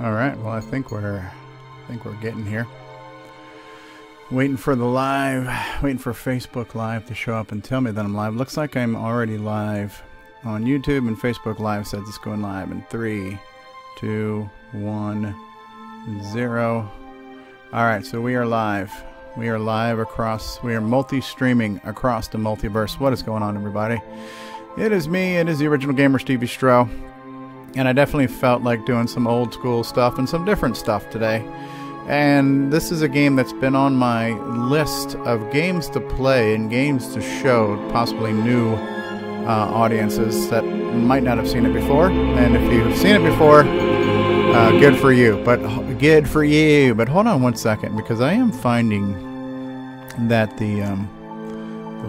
All right. Well, I think we're getting here. Waiting for the live. Waiting for Facebook Live to show up and tell me that I'm live. Looks like I'm already live on YouTube, and Facebook Live says it's going live in 3, 2, 1, 0. All right. So we are live. We are live across. We are multi-streaming across the multiverse. What is going on, everybody? It is me. It is the original gamer, ogStevieStrow. And I definitely felt like doing some old school stuff and some different stuff today. And this is a game that's been on my list of games to play and games to show possibly new audiences that might not have seen it before. And if you've seen it before, good for you. But hold on one second, because I am finding that the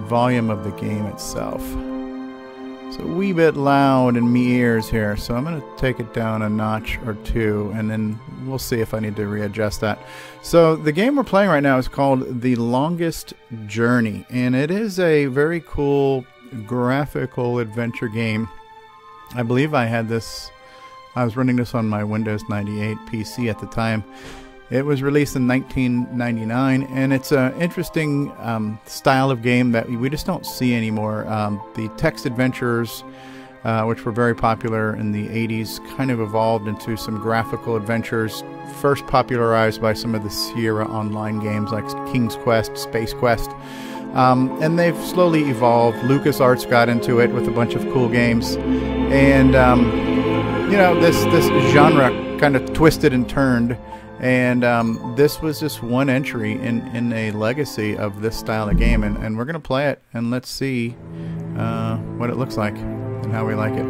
volume of the game itself is a wee bit loud in me ears here, so I'm going to take it down a notch or two, and then we'll see if I need to readjust that. So the game we're playing right now is called The Longest Journey, and it is a very cool graphical adventure game. I believe I was running this on my Windows 98 PC at the time. It was released in 1999, and it's an interesting style of game that we just don't see anymore. The text adventures, which were very popular in the 80s, kind of evolved into some graphical adventures, first popularized by some of the Sierra Online games like King's Quest, Space Quest. And they've slowly evolved. LucasArts got into it with a bunch of cool games. And, you know, this genre kind of twisted and turned. And this was just one entry in a legacy of this style of game. And we're going to play it, and let's see what it looks like and how we like it.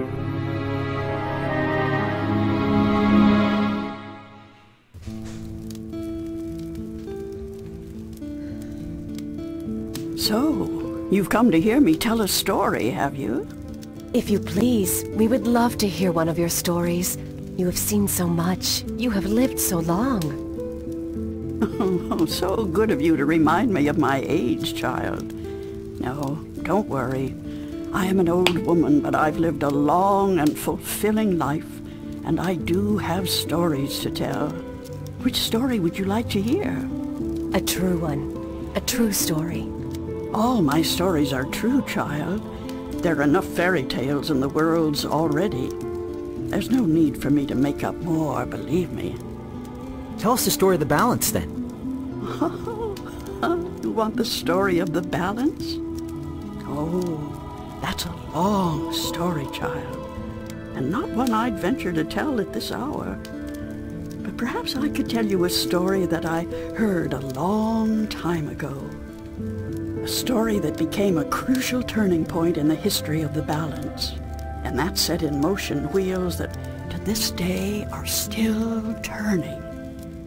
So, you've come to hear me tell a story, have you? If you please, we would love to hear one of your stories. You have seen so much. You have lived so long. Oh, so good of you to remind me of my age, child. No, don't worry. I am an old woman, but I've lived a long and fulfilling life, and I do have stories to tell. Which story would you like to hear? A true one. A true story. All my stories are true, child. There are enough fairy tales in the worlds already. There's no need for me to make up more, believe me. Tell us the story of the balance, then. You want the story of the balance? Oh, that's a long story, child, and not one I'd venture to tell at this hour. But perhaps I could tell you a story that I heard a long time ago. A story that became a crucial turning point in the history of the balance. And that set in motion wheels that, to this day, are still turning.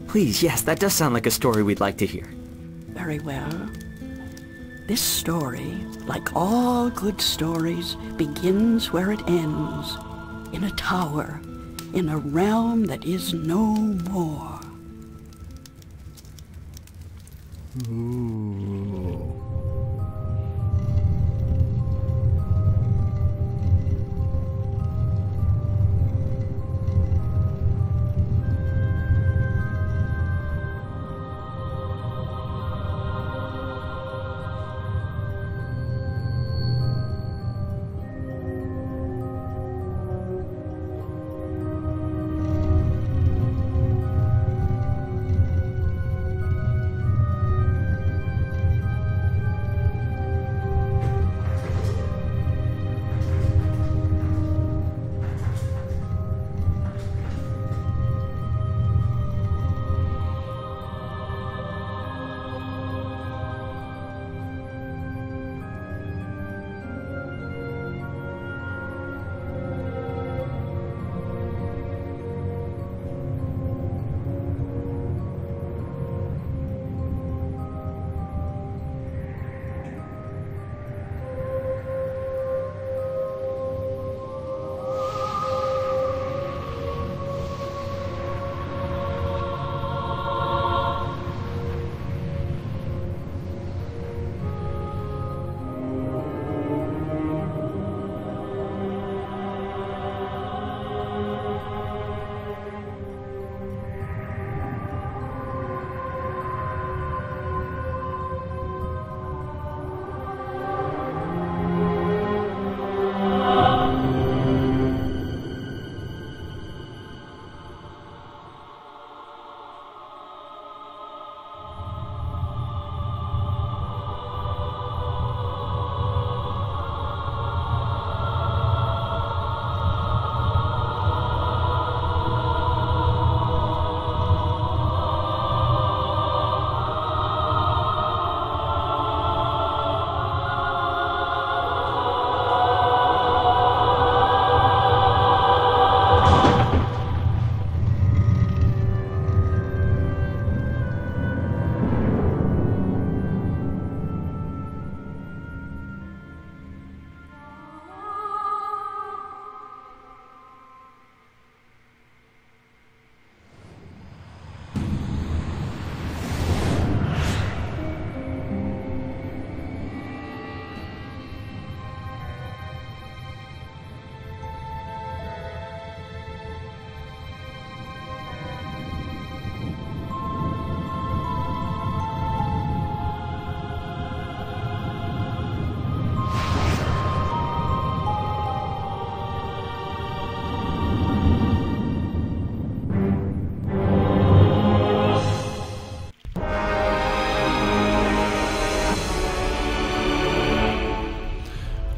Please, yes, that does sound like a story we'd like to hear. Very well. This story, like all good stories, begins where it ends. In a tower, in a realm that is no more. Ooh.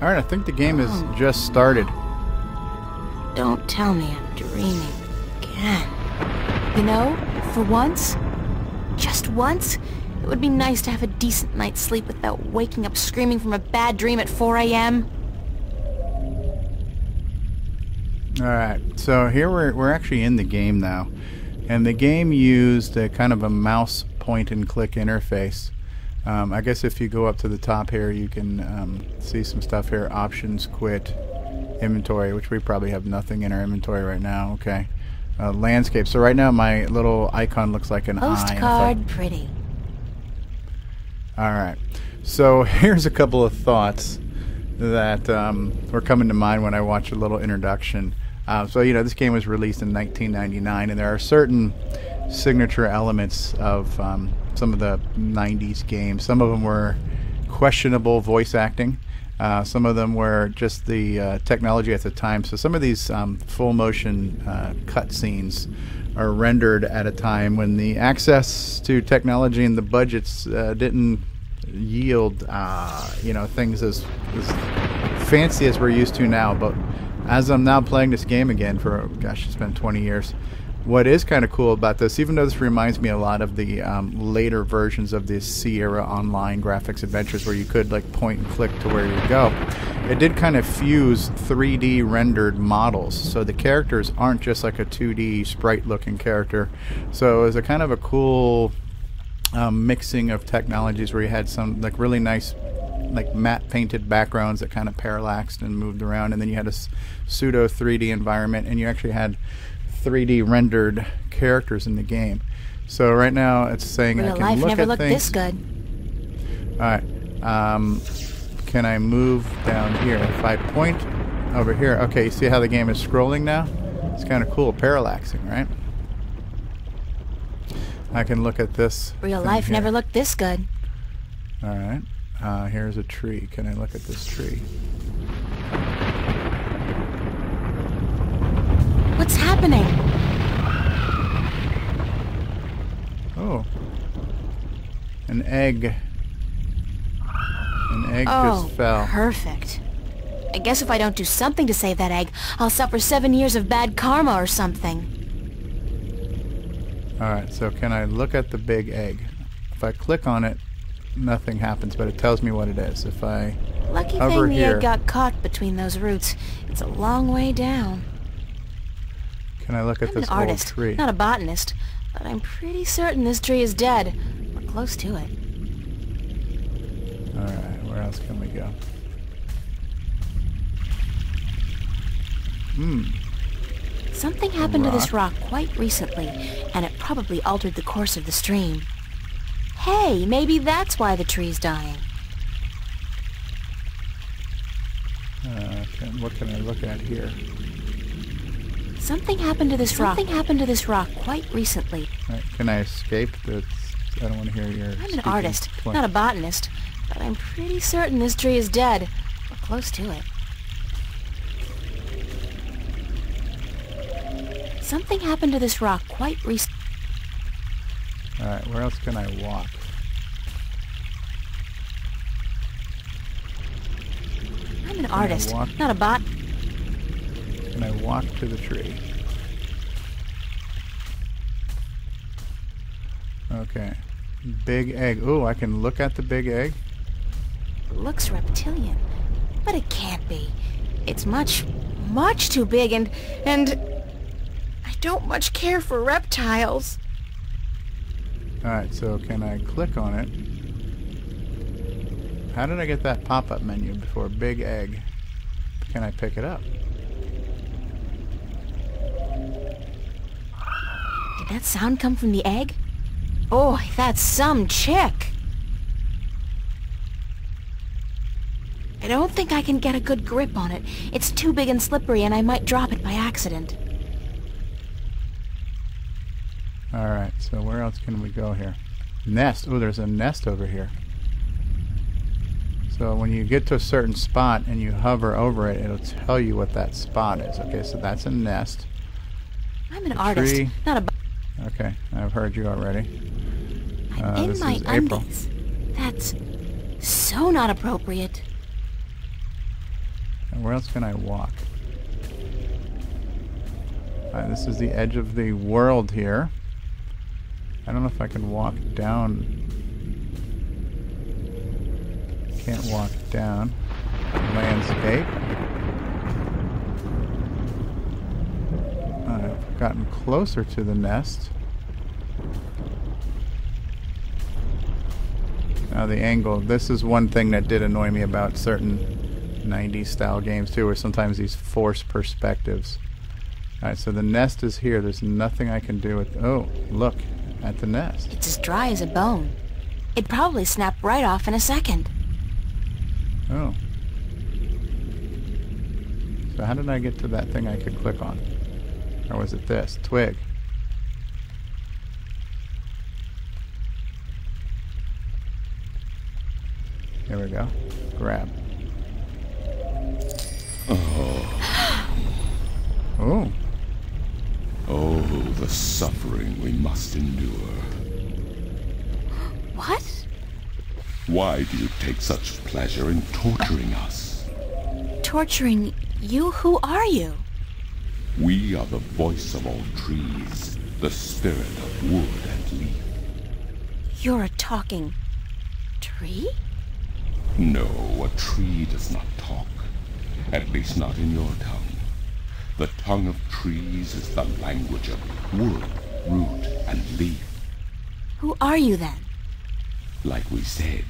Alright, I think the game has just started. Don't tell me I'm dreaming again. You know, for once, just once, it would be nice to have a decent night's sleep without waking up screaming from a bad dream at 4 a.m. Alright, so here we're actually in the game now. And the game used a kind of a mouse point and click interface. I guess if you go up to the top here, you can see some stuff here. Options, quit, inventory, which we probably have nothing in our inventory right now. Okay. Landscape. So right now my little icon looks like an eye. Postcard pretty. Alright. So here's a couple of thoughts that were coming to mind when I watched a little introduction. So, you know, this game was released in 1999, and there are certain signature elements of some of the 90s games. Some of them were questionable voice acting. Some of them were just the technology at the time. So some of these full motion cutscenes are rendered at a time when the access to technology and the budgets didn't yield, you know, things as fancy as we're used to now. But as I'm now playing this game again for, gosh, it's been 20 years. What is kind of cool about this, even though this reminds me a lot of the later versions of the Sierra Online graphics adventures where you could like point and click to where you go, it did kind of fuse 3D rendered models. So the characters aren't just like a 2D sprite looking character. So it was a kind of a cool mixing of technologies where you had some like really nice like matte painted backgrounds that kind of parallaxed and moved around, and then you had a pseudo 3D environment, and you actually had 3D rendered characters in the game. So right now it's saying Real I can life look never at looked things. this good. Alright, can I move down here? If I point over here, okay, you see how the game is scrolling now? It's kind of cool, parallaxing, right? I can look at this. Real thing life here. never looked this good. Alright, here's a tree. Can I look at this tree? What's happening? Oh. An egg. An egg Oh, just fell. perfect. I guess if I don't do something to save that egg, I'll suffer 7 years of bad karma or something. Alright, so can I look at the big egg? If I click on it, nothing happens, but it tells me what it is. If I Lucky hover thing the here, egg got caught between those roots. It's a long way down. can I look at I'm this an artist, old tree? not a botanist, but I'm pretty certain this tree is dead. Or close to it. Alright, where else can we go? Something happened to this rock quite recently, and it probably altered the course of the stream. Hey, maybe that's why the tree's dying. What can I look at here? Something happened to this rock. Something happened to this rock quite recently. Alright, can I escape? I don't want to hear your I'm an speaking artist, twice. not a botanist, but I'm pretty certain this tree is dead. Or close to it. Something happened to this rock quite recently. Alright, where else can I walk? I'm an artist, walk? not a bot. Can I walk to the tree? Okay. Big egg. Ooh, I can look at the big egg? Looks reptilian, but it can't be. It's much too big, and I don't much care for reptiles. Alright, so can I click on it? How did I get that pop-up menu before big egg? Can I pick it up? Did that sound come from the egg? Oh, that's some chick. I don't think I can get a good grip on it. It's too big and slippery, and I might drop it by accident. Alright, so where else can we go here? Nest. Oh, there's a nest over here. So when you get to a certain spot and you hover over it, it'll tell you what that spot is. Okay, so that's a nest. I'm an artist, tree. not a Okay, I've heard you already. I'm in this my is April. undies. That's so not appropriate. And where else can I walk? This is the edge of the world here. I don't know if I can walk down. Can't walk down. Landscape. I've gotten closer to the nest. Now the angle. This is one thing that did annoy me about certain 90s style games too, where sometimes these forced perspectives. Alright, so the nest is here. There's nothing I can do with... Oh, look at the nest. It's as dry as a bone. It'd probably snap right off in a second. Oh. So how did I get to that thing I could click on? Or was it this? Twig. Here we go. Grab. Oh. Oh. Oh, the suffering we must endure. What? Why do you take such pleasure in torturing us? Torturing you? Who are you? We are the voice of all trees, the spirit of wood and leaf. You're a talking tree? No, a tree does not talk. At least not in your tongue. The tongue of trees is the language of wood, root, and leaf. Who are you then? Like we said,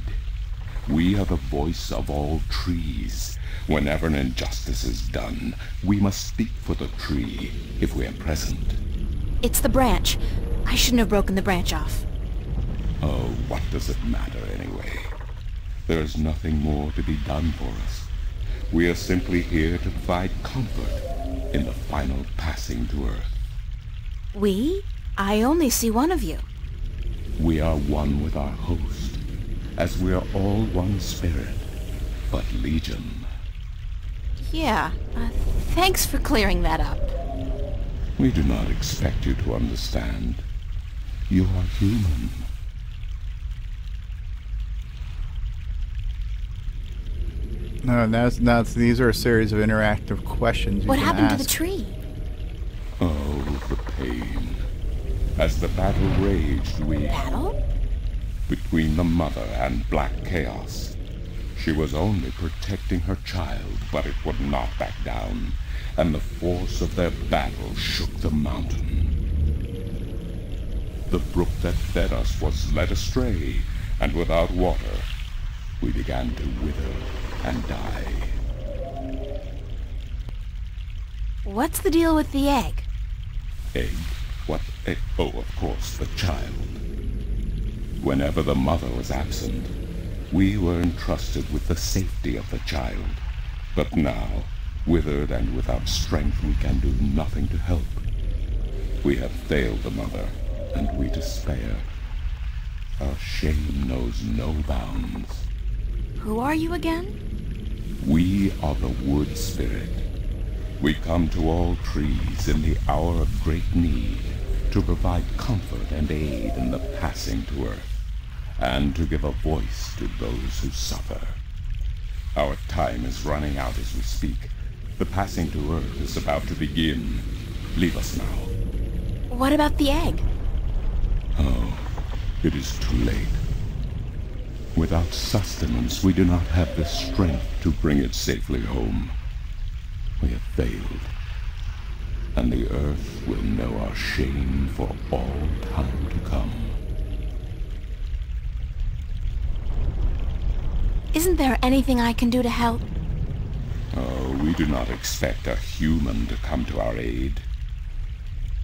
we are the voice of all trees. Whenever an injustice is done, we must speak for the tree if we are present. It's the branch. I shouldn't have broken the branch off. Oh, what does it matter anyway? There is nothing more to be done for us. We are simply here to provide comfort in the final passing to Earth. We? I only see one of you. We are one with our host, as we are all one spirit, but legion. Yeah, thanks for clearing that up. We do not expect you to understand. You are human. No, these are a series of interactive questions you What can happened ask. to the tree? Oh, the pain. As the battle raged, Battle? between the mother and Black Chaos. She was only protecting her child, but it would not back down, and the force of their battle shook the mountain. The brook that fed us was led astray, and without water, we began to wither and die. What's the deal with the egg? Egg? What egg? Oh, of course, the child. Whenever the mother was absent, we were entrusted with the safety of the child. But now, withered and without strength, we can do nothing to help. We have failed the mother, and we despair. Our shame knows no bounds. Who are you again? We are the wood spirit. We come to all trees in the hour of great need to provide comfort and aid in the passing to Earth, and to give a voice to those who suffer. Our time is running out as we speak. The passing to Earth is about to begin. Leave us now. What about the egg? Oh, it is too late. Without sustenance, we do not have the strength to bring it safely home. We have failed, and the Earth will know our shame for all time to come. Isn't there anything I can do to help? Oh, we do not expect a human to come to our aid.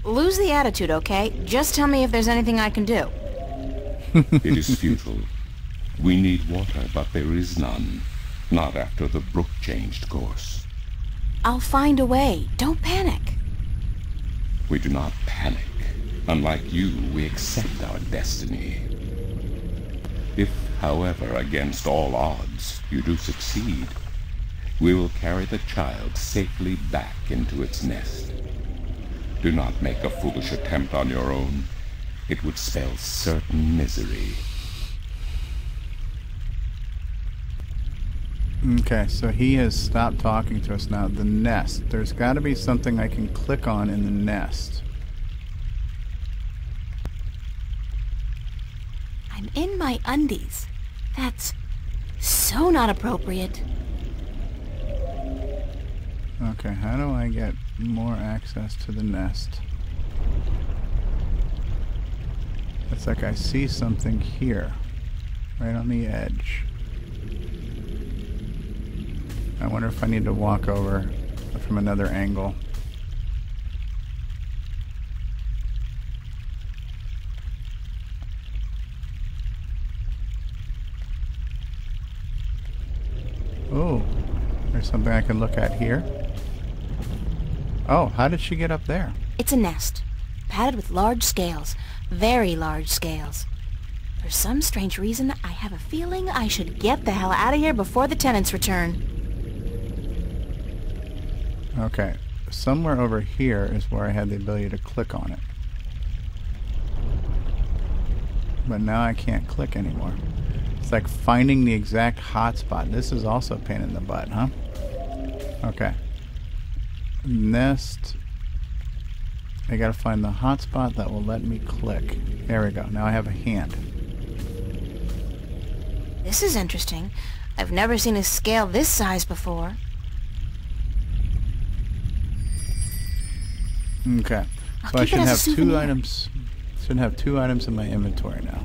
Lose the attitude, okay? Just tell me if there's anything I can do. It is futile. We need water, but there is none. Not after the brook changed course. I'll find a way. Don't panic. We do not panic. Unlike you, we accept our destiny. If, however, against all odds, you do succeed, we will carry the child safely back into its nest. Do not make a foolish attempt on your own. It would spell certain misery. Okay, so he has stopped talking to us now. The nest. There's got to be something I can click on in the nest. I'm in my undies. That's so not appropriate. Okay, how do I get more access to the nest? It's like I see something here, right on the edge. I wonder if I need to walk over from another angle. Oh, there's something I can look at here. Oh, how did she get up there? It's a nest, padded with large scales, very large scales. For some strange reason, I have a feeling I should get the hell out of here before the tenants return. Okay, somewhere over here is where I had the ability to click on it. But now I can't click anymore. It's like finding the exact hotspot. This is also a pain in the butt, huh? Okay. Nest. I gotta find the hotspot that will let me click. There we go. Now I have a hand. This is interesting. I've never seen a scale this size before. Okay. So I should have two items. Should have two items in my inventory now.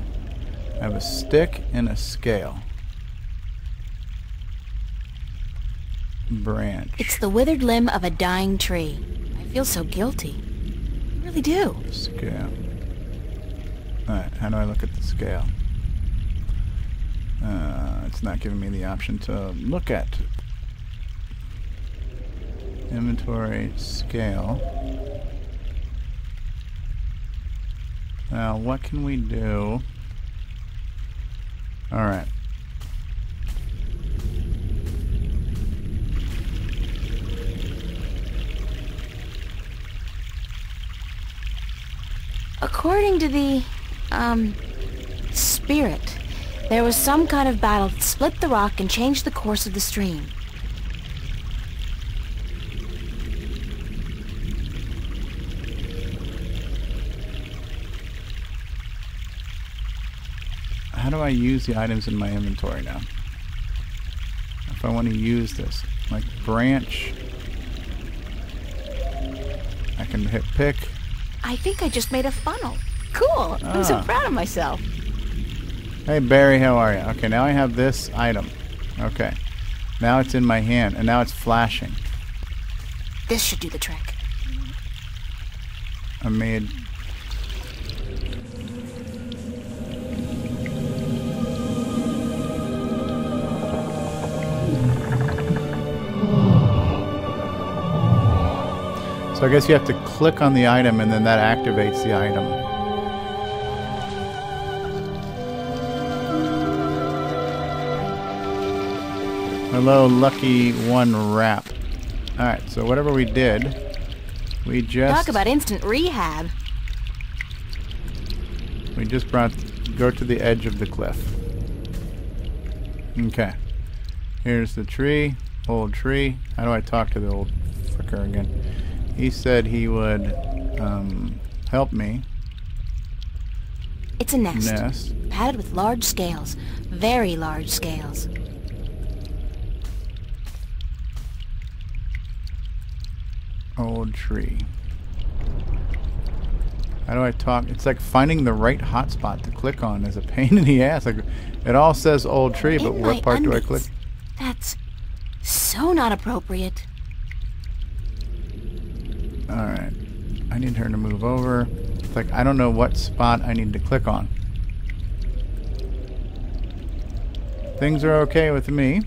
I have a stick and a scale. Branch. It's the withered limb of a dying tree. I feel so guilty. I really do. Scale. Alright, how do I look at the scale? It's not giving me the option to look at. Inventory, scale. Now, what can we do? Alright. According to the, spirit, there was some kind of battle that split the rock and changed the course of the stream. How do I use the items in my inventory now? If I want to use this, like branch, I can hit pick. I think I just made a funnel. Cool. I'm so proud of myself. Hey Barry, how are you? Okay, now I have this item. Okay. Now it's in my hand, and now it's flashing. This should do the trick. I made... So I guess you have to click on the item and then that activates the item. Hello, Lucky One Wrap. Alright, so whatever we did, we just... Talk about instant rehab. We just go to the edge of the cliff. Okay. Here's the tree, old tree. How do I talk to the old fricker again? He said he would help me. It's a nest, padded with large scales, very large scales. Old tree. How do I talk? It's like finding the right hotspot to click on is a pain in the ass. Like, it all says old tree, but what part do I click? That's so not appropriate. Alright. I need her to move over. It's like I don't know what spot I need to click on. Things are okay with me.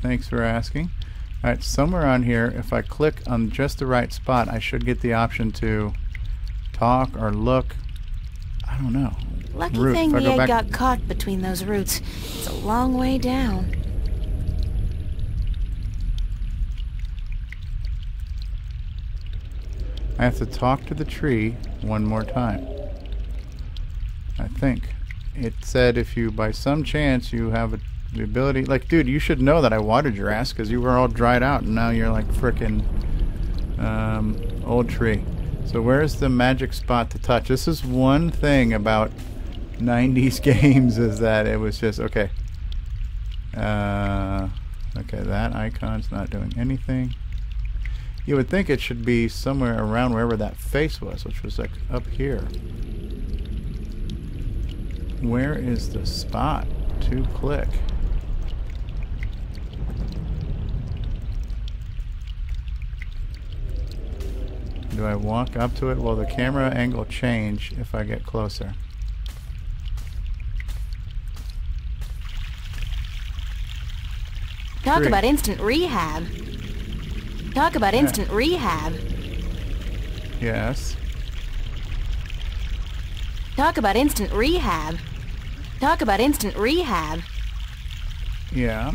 Thanks for asking. Alright, somewhere on here, if I click on just the right spot, I should get the option to talk or look. I don't know. Lucky thing the egg got caught between those roots. It's a long way down. I have to talk to the tree one more time. I think. It said if you, by some chance, you have a The ability, like, dude, you should know that I watered your ass because you were all dried out, and now you're like frickin' old tree. So where's the magic spot to touch? This is one thing about 90s games, is that it was just okay. Okay, that icon's not doing anything. You would think it should be somewhere around wherever that face was, which was like up here. Where is the spot to click? Do I walk up to it? Will the camera angle change if I get closer? Talk about instant rehab. Talk about instant rehab. Yes. Talk about instant rehab. Talk about instant rehab. Yeah.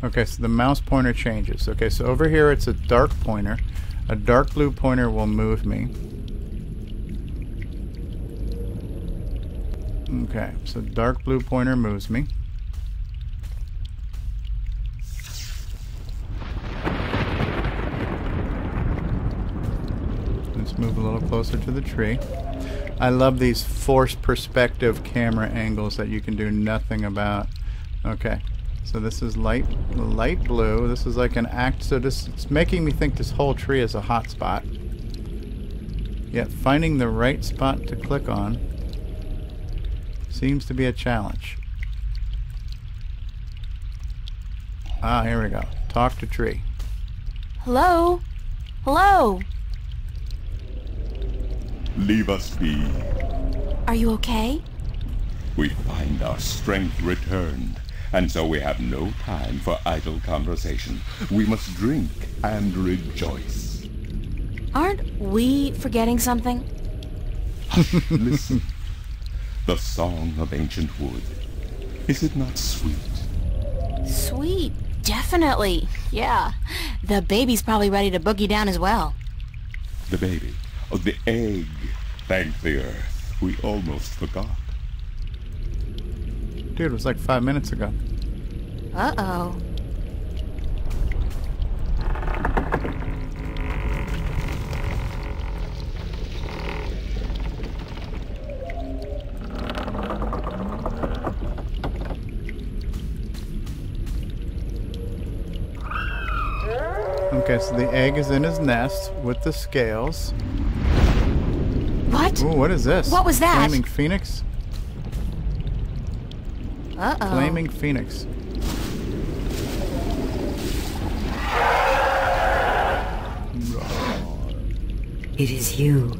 Okay, so the mouse pointer changes. Okay, so over here it's a dark pointer. A dark blue pointer will move me. Okay, so dark blue pointer moves me. Let's move a little closer to the tree. I love these forced perspective camera angles that you can do nothing about. Okay, so this is light blue. This is like an act. So it's making me think this whole tree is a hot spot. Yet finding the right spot to click on seems to be a challenge. Ah, here we go. Talk to tree. Hello? Hello? Leave us be. Are you okay? We find our strength returned, and so we have no time for idle conversation. We must drink and rejoice. Aren't we forgetting something? Listen. The song of ancient wood. Is it not sweet? Sweet. Definitely. Yeah. The baby's probably ready to boogie down as well. The baby. Oh, the egg. Thank the earth. We almost forgot. Dude, it was like 5 minutes ago. Uh-oh. Okay, so the egg is in his nest with the scales. What? Ooh, what is this? What was that? Flaming Phoenix? Uh-oh. Flaming Phoenix. It is you.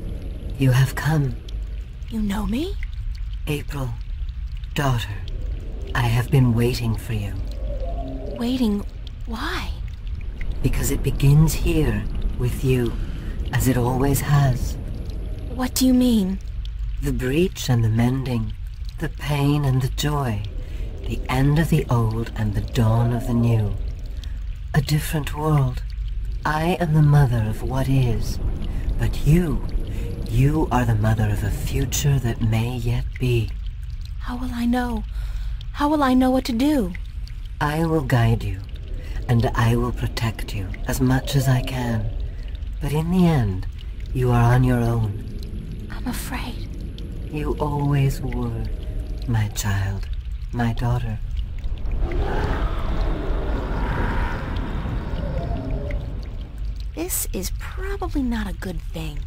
You have come. You know me? April, daughter, I have been waiting for you. Waiting. Why? Because it begins here, with you, as it always has. What do you mean? The breach and the mending, the pain and the joy, the end of the old and the dawn of the new. A different world. I am the mother of what is, but you are the mother of a future that may yet be. How will I know? How will I know what to do? I will guide you, and I will protect you as much as I can. But in the end, you are on your own. I'm afraid. You always were, my child, my daughter. This is probably not a good thing.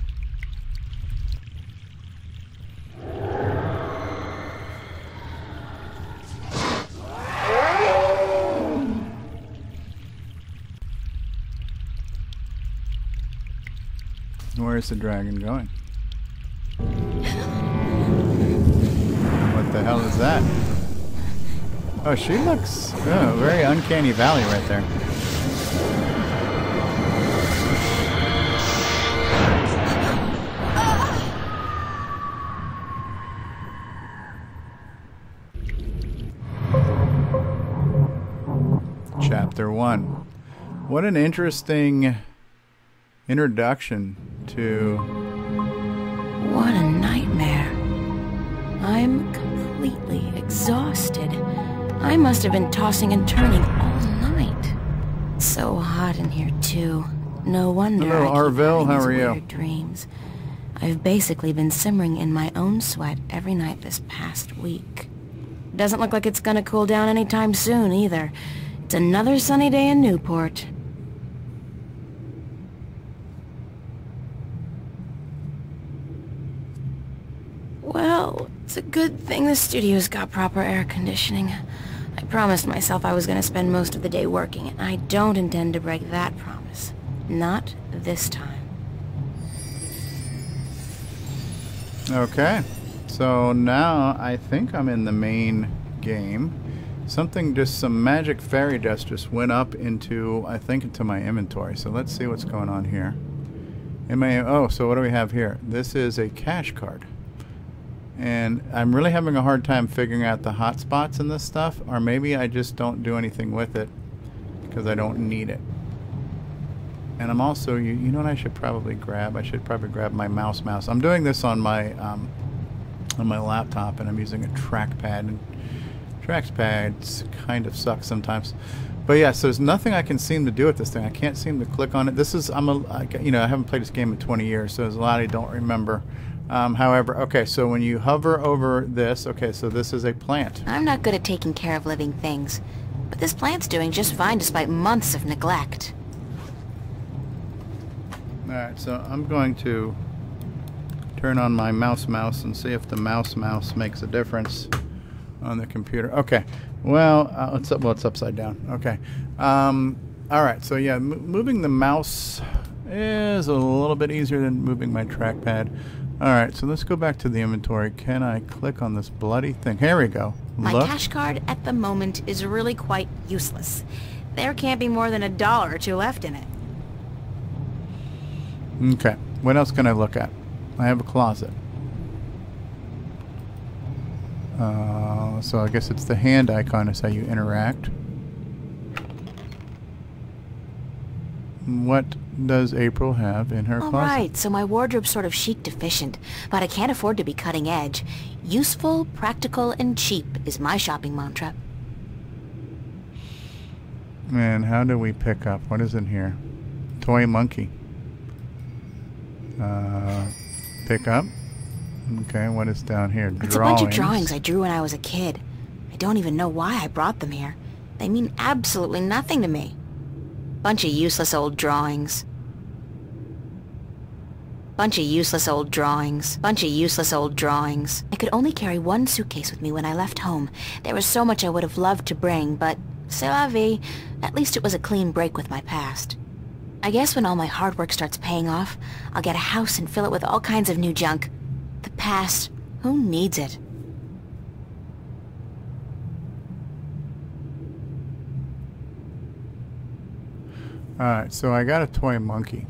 Where's the dragon going? What the hell is that? Oh, she looks very uncanny valley right there. Chapter 1. What an interesting introduction to exhausted. I must have been tossing and turning all night. So hot in here, too. No wonder Hello, I keep Arville. having How these are you? weird dreams. I've basically been simmering in my own sweat every night this past week. Doesn't look like it's gonna cool down anytime soon, either. It's another sunny day in Newport. Well, it's a good thing the studio's got proper air conditioning. I promised myself I was gonna spend most of the day working, and I don't intend to break that promise. Not this time. Okay, so now I think I'm in the main game. Some magic fairy dust just went up into, I think, into my inventory. So let's see what's going on here. So what do we have here? This is a cash card. And I'm really having a hard time figuring out the hot spots in this stuff, or maybe I just don't do anything with it because I don't need it. And I'm also, you know what I should probably grab? I should probably grab my mouse. I'm doing this on my laptop, and I'm using a trackpad, and trackpads kind of suck sometimes. But yeah, so there's nothing I can seem to do with this thing. I can't seem to click on it. This is, I haven't played this game in 20 years, so there's a lot I don't remember. However, okay, so when you hover over this, okay, so this is a plant. I'm not good at taking care of living things, but this plant's doing just fine despite months of neglect. Alright, so I'm going to turn on my mouse and see if the mouse makes a difference on the computer. Okay, well, it's upside down. Okay, alright, so yeah, moving the mouse is a little bit easier than moving my trackpad. Alright, so let's go back to the inventory. Can I click on this bloody thing? Here we go. My Look. cash card at the moment is really quite useless. There can't be more than $1 or $2 left in it. Okay, what else can I look at? I have a closet. So I guess it's the hand icon is how you interact. What does April have in her closet? Alright, so my wardrobe's sort of chic deficient, but I can't afford to be cutting edge. Useful, practical, and cheap is my shopping mantra. And how do we pick up? What is in here? Toy monkey. Pick up. Okay, what is down here? It's a bunch of drawings I drew when I was a kid. I don't even know why I brought them here. They mean absolutely nothing to me. Bunch of useless old drawings. Bunch of useless old drawings. Bunch of useless old drawings. I could only carry one suitcase with me when I left home. There was so much I would have loved to bring, but c'est la vie. At least it was a clean break with my past. I guess when all my hard work starts paying off, I'll get a house and fill it with all kinds of new junk. The past, who needs it? Alright, so I got a toy monkey.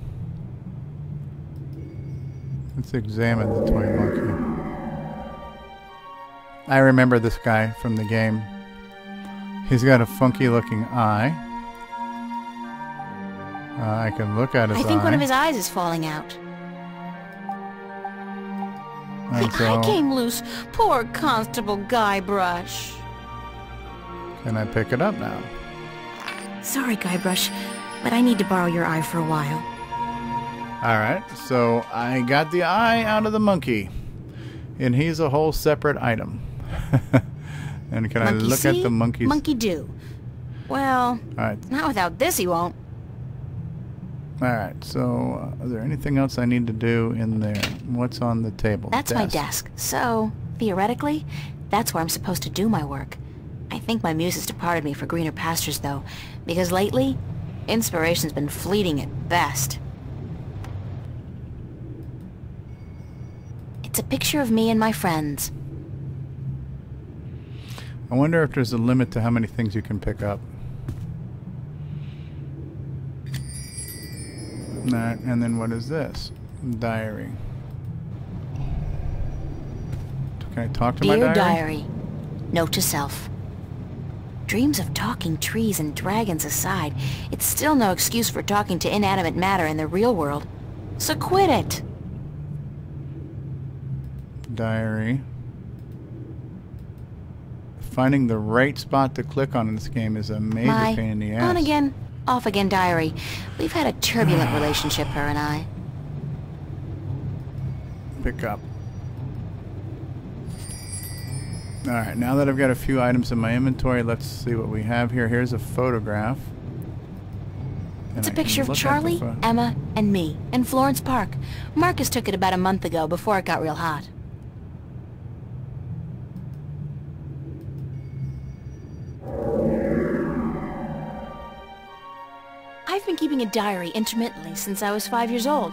Let's examine the toy monkey. I remember this guy from the game. He's got a funky looking eye. I can look at his eye. I think one of his eyes is falling out. And The eye came loose. Poor Constable Guybrush. Can I pick it up now? Sorry, Guybrush, but I need to borrow your eye for a while. Alright, so I got the eye out of the monkey. And he's a whole separate item. And can Monkey I look see, at the monkey's... Monkey do. Well, Alright. not without this he won't. Alright, so is there anything else I need to do in there? What's on the table? That's my desk. So, theoretically, that's where I'm supposed to do my work. I think my muse has departed me for greener pastures, though, because lately, inspiration's been fleeting at best. It's a picture of me and my friends. I wonder if there's a limit to how many things you can pick up. Alright, and then what is this? Diary. Can I talk to my Dear diary? Diary, note to self. Dreams of talking trees and dragons aside, it's still no excuse for talking to inanimate matter in the real world. So quit it! Diary. Finding the right spot to click on in this game is a major pain in the ass. On again, off again diary. We've had a turbulent relationship, her and I. Pick up. Alright, now that I've got a few items in my inventory, let's see what we have here. Here's a photograph. It's a picture of Charlie, Emma, and me in Florence Park. Marcus took it about a month ago before it got real hot. I've been keeping a diary intermittently since I was 5 years old.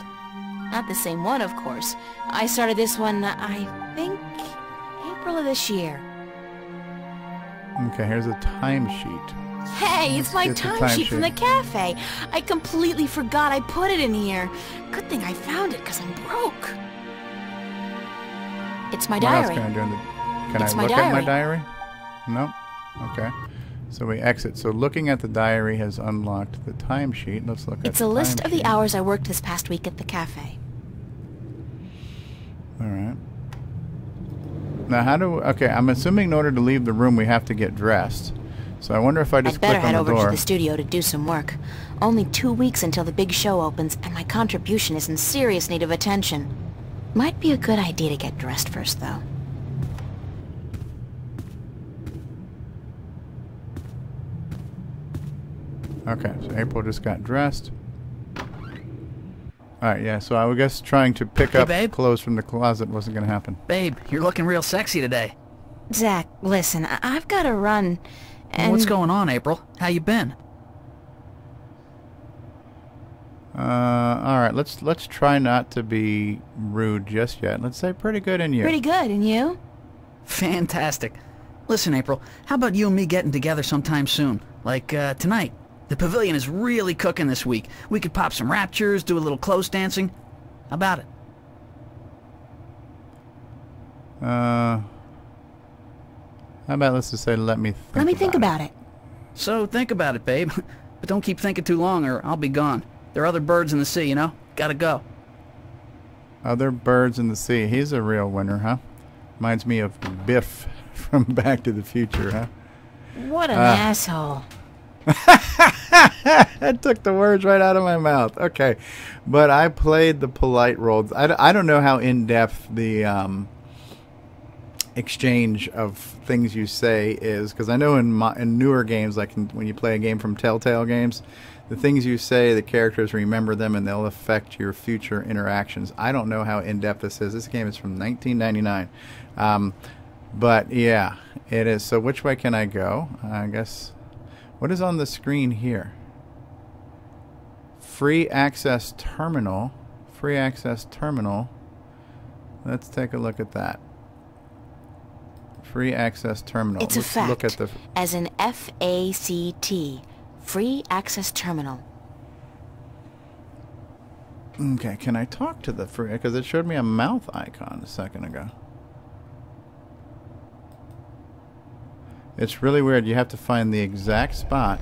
Not the same one, of course. I started this one, I think, April of this year. Okay, here's a timesheet. Hey, it's my timesheet from the cafe. I completely forgot I put it in here. Good thing I found it, because I'm broke. It's my diary. What else can I do? Can I look at my diary? No? Okay. So we exit. So looking at the diary has unlocked the timesheet. Let's look at It's a list of the hours I worked this past week at the cafe. Alright. Now how do... Okay, I'm assuming in order to leave the room we have to get dressed. So I wonder if I just click on the door. I'd better head over to the studio to do some work. Only 2 weeks until the big show opens, and my contribution is in serious need of attention. Might be a good idea to get dressed first, though. Okay, so April just got dressed. Alright, yeah, so I guess trying to pick up clothes from the closet wasn't going to happen. Babe, you're looking real sexy today. Zach, listen, I've got to run, and... What's going on, April? How you been? Alright, let's try not to be rude just yet. Let's say pretty good, and you? Pretty good, and you? Fantastic. Listen, April, how about you and me getting together sometime soon? Like, tonight. The pavilion is really cooking this week. We could pop some raptures, do a little close dancing. How about it? How about let's just say let me think about it. So think about it, babe. But don't keep thinking too long or I'll be gone. There are other birds in the sea, you know? Gotta go. Other birds in the sea. He's a real winner, huh? Reminds me of Biff from Back to the Future, huh? What an asshole. That took the words right out of my mouth. Okay. But I played the polite role. I don't know how in-depth the exchange of things you say is, because I know in newer games, like when you play a game from Telltale Games, the things you say, the characters remember them and they'll affect your future interactions. I don't know how in-depth this is. This game is from 1999. But yeah, it is. So which way can I go? I guess... What is on the screen here? Free access terminal. Free access terminal. Let's take a look at that. Free access terminal. It's a fact. Look at the as an FACT. Free access terminal. Okay, can I talk to the free? Because it showed me a mouth icon a second ago. It's really weird. You have to find the exact spot.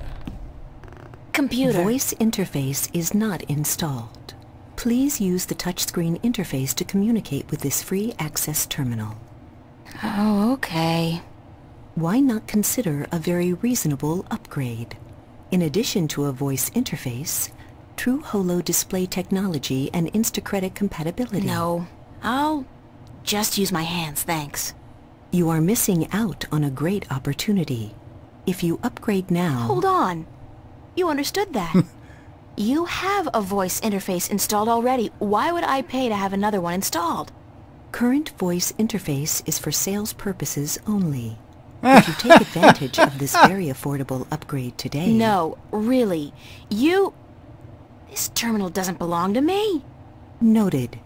Computer. Voice interface is not installed. Please use the touchscreen interface to communicate with this free access terminal. Oh, okay. Why not consider a very reasonable upgrade? In addition to a voice interface, true holo display technology and Instacredit compatibility. No, I'll just use my hands, thanks. You are missing out on a great opportunity. If you upgrade now... Hold on. You understood that. You have a voice interface installed already. Why would I pay to have another one installed? Current voice interface is for sales purposes only. Would you take advantage of this very affordable upgrade today? No, really. This terminal doesn't belong to me. Noted.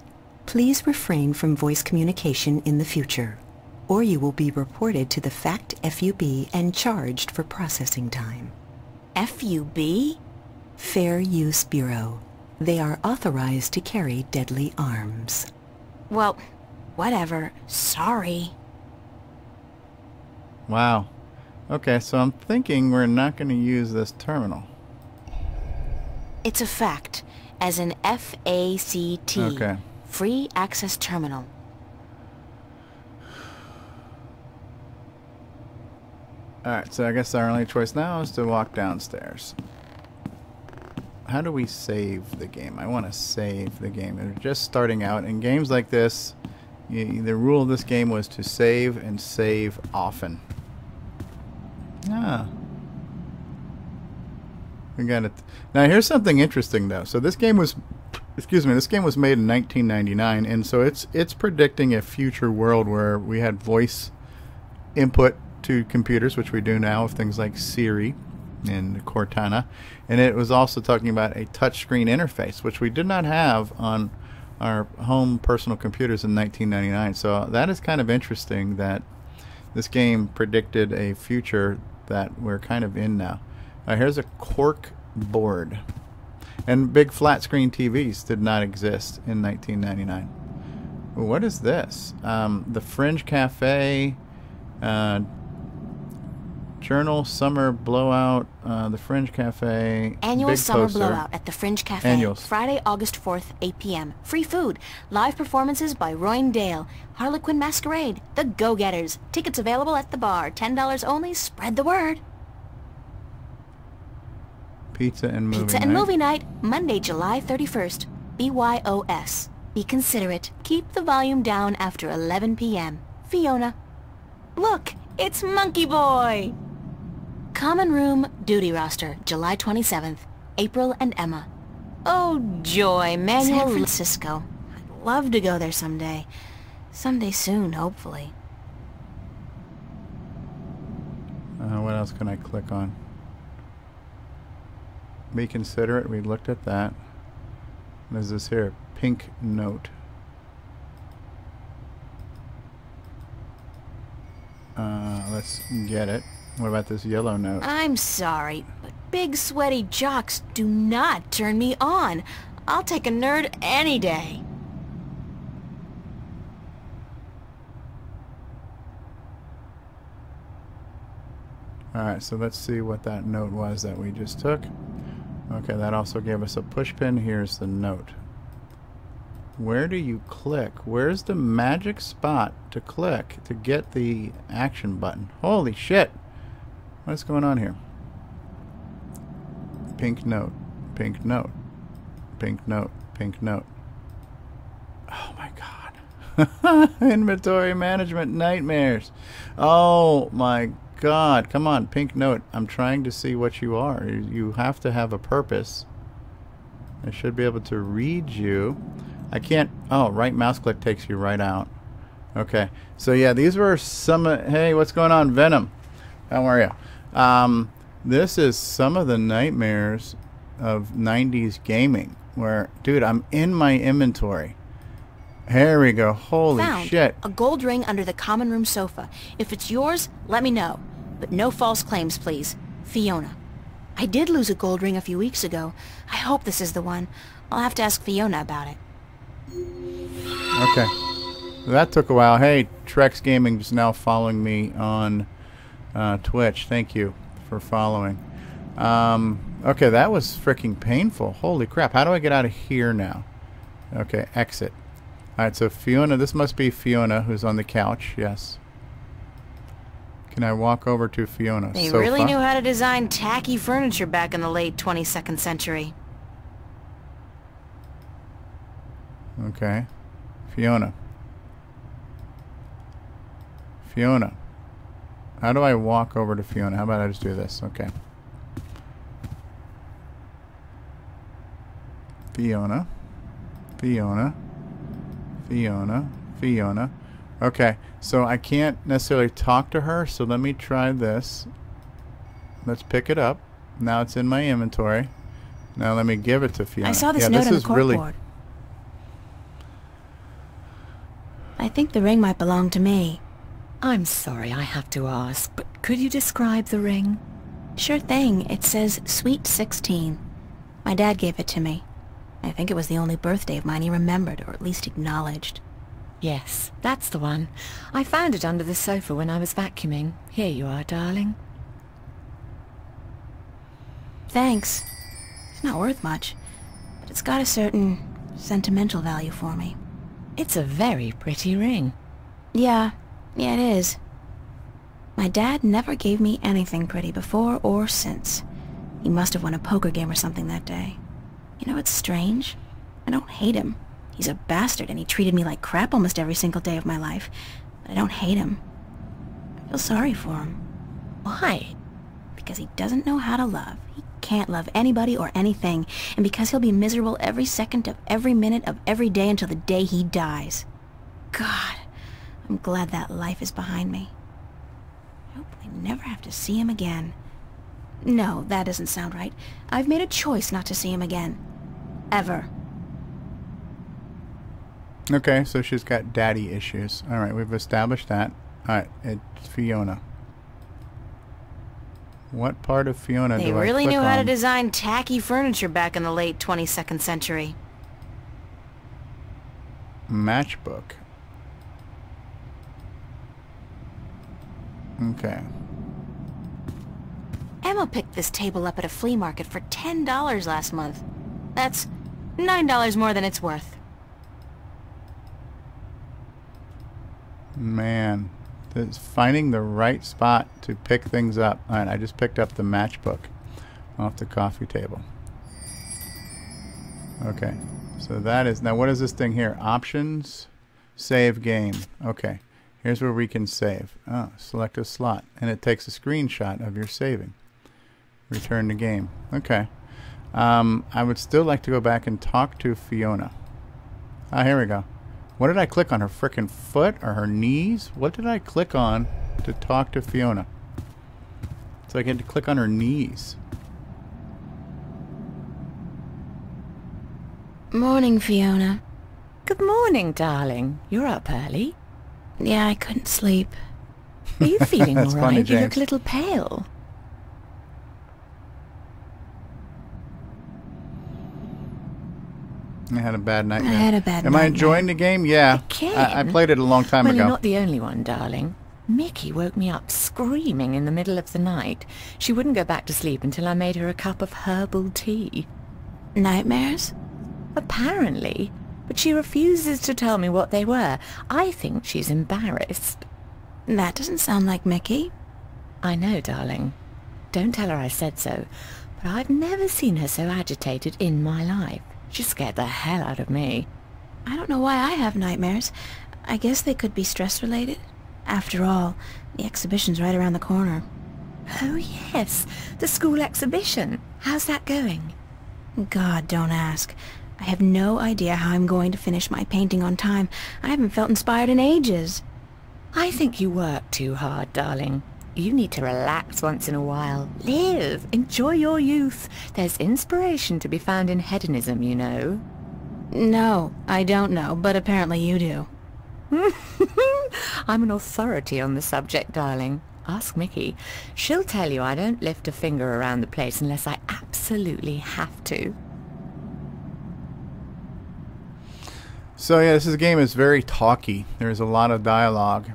Please refrain from voice communication in the future, or you will be reported to the FACT FUB and charged for processing time. FUB? Fair Use Bureau. They are authorized to carry deadly arms. Well, whatever. Sorry. Wow. Okay, so I'm thinking we're not going to use this terminal. It's a fact, as in FACT. Okay. Free access terminal. Alright, so I guess our only choice now is to walk downstairs. How do we save the game? I want to save the game. They're just starting out. In games like this, the rule of this game was to save and save often. Ah. We got it. Now here's something interesting though. So this game was, this game was made in 1999, and so it's predicting a future world where we had voice input to computers, which we do now with things like Siri and Cortana, and it was also talking about a touchscreen interface, which we did not have on our home personal computers in 1999. So that is kind of interesting that this game predicted a future that we're kind of in now. Here's a cork board. And big flat screen TVs did not exist in 1999. What is this? The Fringe Cafe, Journal Summer Blowout, the Fringe Cafe. Annual big Summer poster. Blowout at the Fringe Cafe. Annuals. Friday, August 4th, 8 p.m. Free food. Live performances by Roy Dale. Harlequin Masquerade. The Go-Getters. Tickets available at the bar. $10 only. Spread the word. Pizza and movie Pizza night. and movie night, Monday, July 31st. BYOS. Be considerate. Keep the volume down after 11 p.m. Fiona. Look, it's Monkey Boy! Common Room Duty Roster, July 27th. April and Emma. Oh, joy, Manuel. San Francisco. I'd love to go there someday. Someday soon, hopefully. What else can I click on? Be considerate. We looked at that. What is this here? Pink note. Let's get it. What about this yellow note? I'm sorry, but big sweaty jocks do not turn me on. I'll take a nerd any day. Alright, so let's see what that note was that we just took. Okay, that also gave us a push pin. Here's the note. Where do you click? Where's the magic spot to click to get the action button? Holy shit! What's going on here? Pink note. Pink note. Pink note. Pink note. Oh my god. Inventory management nightmares. Oh my god. Come on, pink note. I'm trying to see what you are. You have to have a purpose. I should be able to read you. I can't. Oh, right mouse click takes you right out. Okay. So yeah, these were some. Hey, what's going on, Venom? How are you? This is some of the nightmares of 90s gaming. Where, dude, I'm in my inventory. Here we go. Holy Found shit. a gold ring under the common room sofa. If it's yours, let me know. But no false claims, please. Fiona. I did lose a gold ring a few weeks ago. I hope this is the one. I'll have to ask Fiona about it. Okay. That took a while. Hey, Trex Gaming is now following me on Twitch. Thank you for following. Okay, that was freaking painful. Holy crap. How do I get out of here now? Okay, exit. Alright, so Fiona, this must be Fiona who's on the couch. Yes. Can I walk over to Fiona's They sofa? really knew how to design tacky furniture back in the late 22nd century. Okay. Fiona. Fiona. How do I walk over to Fiona? How about I just do this? Okay. Fiona. Fiona. Fiona. Fiona. Okay. So I can't necessarily talk to her, so let me try this. Let's pick it up. Now it's in my inventory. Now let me give it to Fiona. I saw this yeah, note this on the is really corkboard. I think the ring might belong to me. I'm sorry I have to ask, but could you describe the ring? Sure thing. It says Sweet 16. My dad gave it to me. I think it was the only birthday of mine he remembered, or at least acknowledged. Yes, that's the one. I found it under the sofa when I was vacuuming. Here you are, darling. Thanks. It's not worth much, but it's got a certain sentimental value for me. It's a very pretty ring. Yeah it is. My dad never gave me anything pretty before or since. He must have won a poker game or something that day. You know, it's strange. I don't hate him. He's a bastard and he treated me like crap almost every single day of my life. But I don't hate him. I feel sorry for him. Why? Because he doesn't know how to love. He can't love anybody or anything. And because he'll be miserable every second of every minute of every day until the day he dies. God, I'm glad that life is behind me. I hope I never have to see him again. No, that doesn't sound right. I've made a choice not to see him again. Ever. Okay, so she's got daddy issues. Alright, we've established that. Alright, it's Fiona. What part of Fiona do I click on? They really knew how to design tacky furniture back in the late 22nd century. Matchbook. Okay. Emma picked this table up at a flea market for $10 last month. That's $9 more than it's worth. Man, finding the right spot to pick things up. Alright, I just picked up the matchbook off the coffee table. Okay, so that is... Now, what is this thing here? Options, save game. Okay, here's where we can save. Oh, select a slot, and it takes a screenshot of your saving. Return to game. Okay. I would still like to go back and talk to Fiona. Ah, here we go. What did I click on? Her frickin' foot or her knees? What did I click on to talk to Fiona? So I get to click on her knees. Morning, Fiona. Good morning, darling. You're up early. Yeah, I couldn't sleep. Are you feeling all That's funny, right? You look James. a little pale. I had a bad nightmare. I had a bad Am I enjoying the game? Yeah. I played it a long time Well, ago. you're not the only one, darling. Mickey woke me up screaming in the middle of the night. She wouldn't go back to sleep until I made her a cup of herbal tea. Nightmares? Apparently. But she refuses to tell me what they were. I think she's embarrassed. That doesn't sound like Mickey. I know, darling. Don't tell her I said so. But I've never seen her so agitated in my life. She scared the hell out of me. I don't know why I have nightmares. I guess they could be stress-related. After all, the exhibition's right around the corner. Oh, yes. The school exhibition. How's that going? God, don't ask. I have no idea how I'm going to finish my painting on time. I haven't felt inspired in ages. I think you work too hard, darling. You need to relax once in a while. Live. Enjoy your youth. There's inspiration to be found in hedonism, you know. No, I don't know, but apparently you do. I'm an authority on the subject, darling. Ask Mickey. She'll tell you I don't lift a finger around the place unless I absolutely have to. So yeah, this game is very talky. There's a lot of dialogue.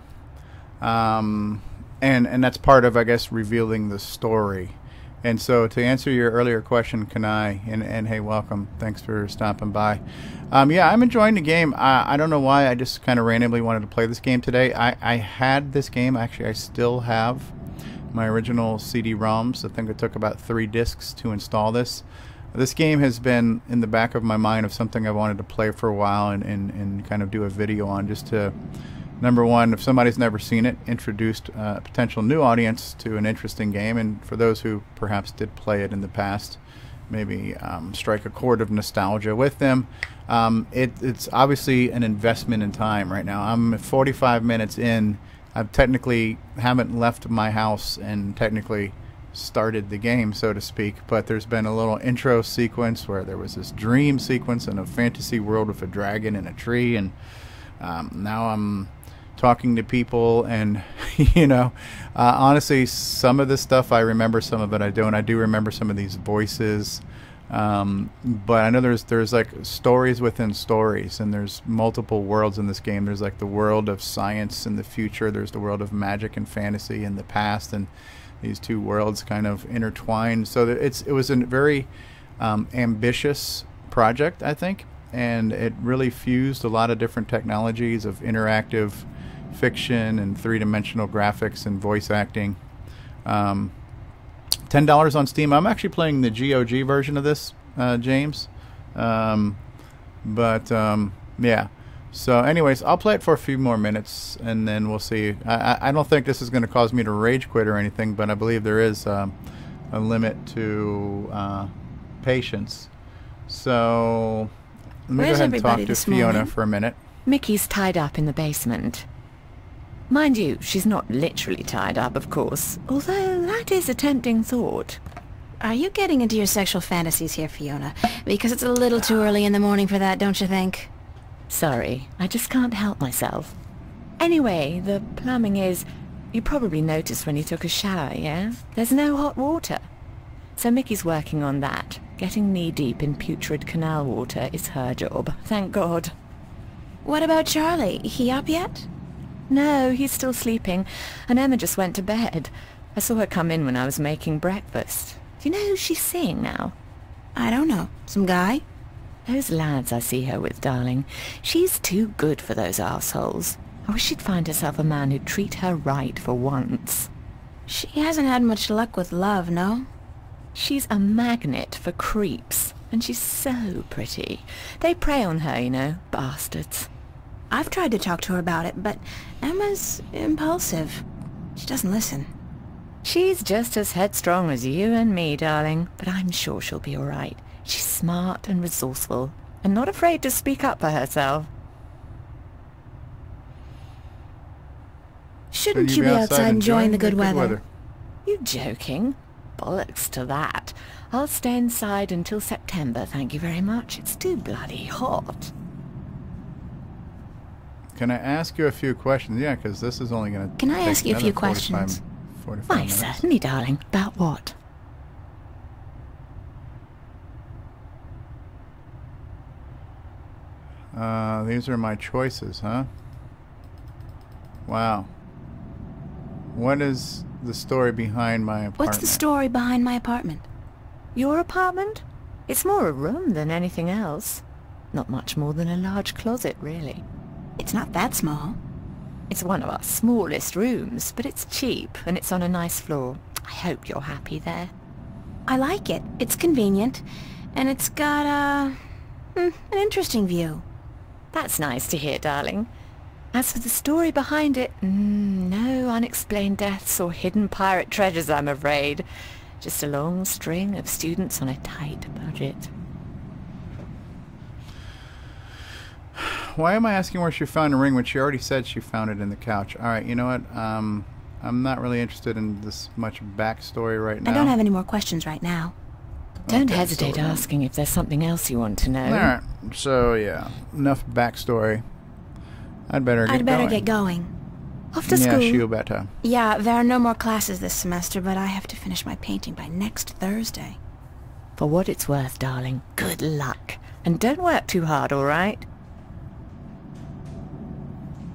And that's part of, I guess, revealing the story. And so to answer your earlier question, Kanai, and hey, welcome. Thanks for stopping by. Yeah, I'm enjoying the game. I don't know why. I just kind of randomly wanted to play this game today. I had this game. Actually, I still have my original CD-ROMs. I think it took about 3 discs to install this. This game has been in the back of my mind of something I wanted to play for a while and kind of do a video on, just to, number one, if somebody's never seen it, introduced a potential new audience to an interesting game, and for those who perhaps did play it in the past, maybe strike a chord of nostalgia with them. It's obviously an investment in time right now. I'm 45 minutes in. I technically haven't left my house and technically started the game, so to speak, but there's been a little intro sequence where there was this dream sequence in a fantasy world with a dragon and a tree, and now I'm talking to people, and you know, honestly, some of this stuff I remember, some of it I don't. I do remember some of these voices, but I know there's like stories within stories, and there's multiple worlds in this game. There's like the world of science in the future, there's the world of magic and fantasy in the past, and these two worlds kind of intertwined. So it was a very ambitious project, I think, and it really fused a lot of different technologies of interactive fiction and three-dimensional graphics and voice acting. $10 on Steam. I'm actually playing the GOG version of this, James. Yeah. So anyways, I'll play it for a few more minutes, and then we'll see. I don't think this is going to cause me to rage quit or anything, but I believe there is a limit to patience. So let me go ahead and talk to Fiona for a minute. Mickey's tied up in the basement. Mind you, she's not literally tied up, of course, although that is a tempting thought. Are you getting into your sexual fantasies here, Fiona? Because it's a little too early in the morning for that, don't you think? Sorry, I just can't help myself. Anyway, the plumbing is... You probably noticed when you took a shower, yeah? There's no hot water. So Mickey's working on that. Getting knee-deep in putrid canal water is her job, thank God. What about Charlie? He up yet? No, he's still sleeping, and Emma just went to bed. I saw her come in when I was making breakfast. Do you know who she's seeing now? I don't know. Some guy? Those lads I see her with, darling. She's too good for those arseholes. I wish she'd find herself a man who'd treat her right for once. She hasn't had much luck with love, no? She's a magnet for creeps, and she's so pretty. They prey on her, you know, bastards. I've tried to talk to her about it, but Emma's impulsive. She doesn't listen. She's just as headstrong as you and me, darling, but I'm sure she'll be all right. She's smart and resourceful, and not afraid to speak up for herself. Shouldn't you be outside enjoying the good weather? You joking? Bollocks to that. I'll stay inside until September, thank you very much. It's too bloody hot. Can I ask you a few questions? Yeah, because this is only going to Can I ask you a few questions? 45 Why, minutes. certainly, darling. About what? These are my choices, huh? Wow. What is the story behind my apartment? What's the story behind my apartment? Your apartment? It's more a room than anything else. Not much more than a large closet, really. It's not that small. It's one of our smallest rooms, but it's cheap, and it's on a nice floor. I hope you're happy there. I like it. It's convenient, and it's got an interesting view. That's nice to hear, darling. As for the story behind it, no unexplained deaths or hidden pirate treasures, I'm afraid. Just a long string of students on a tight budget. Why am I asking where she found a ring when she already said she found it in the couch? Alright, you know what? I'm not really interested in this much backstory right now. I don't have any more questions right now. Don't hesitate asking if there's something else you want to know. Alright, so yeah, enough backstory. I'd better get going. Off to school? Yeah, you better. Yeah, there are no more classes this semester, but I have to finish my painting by next Thursday. For what it's worth, darling, good luck. And don't work too hard, alright?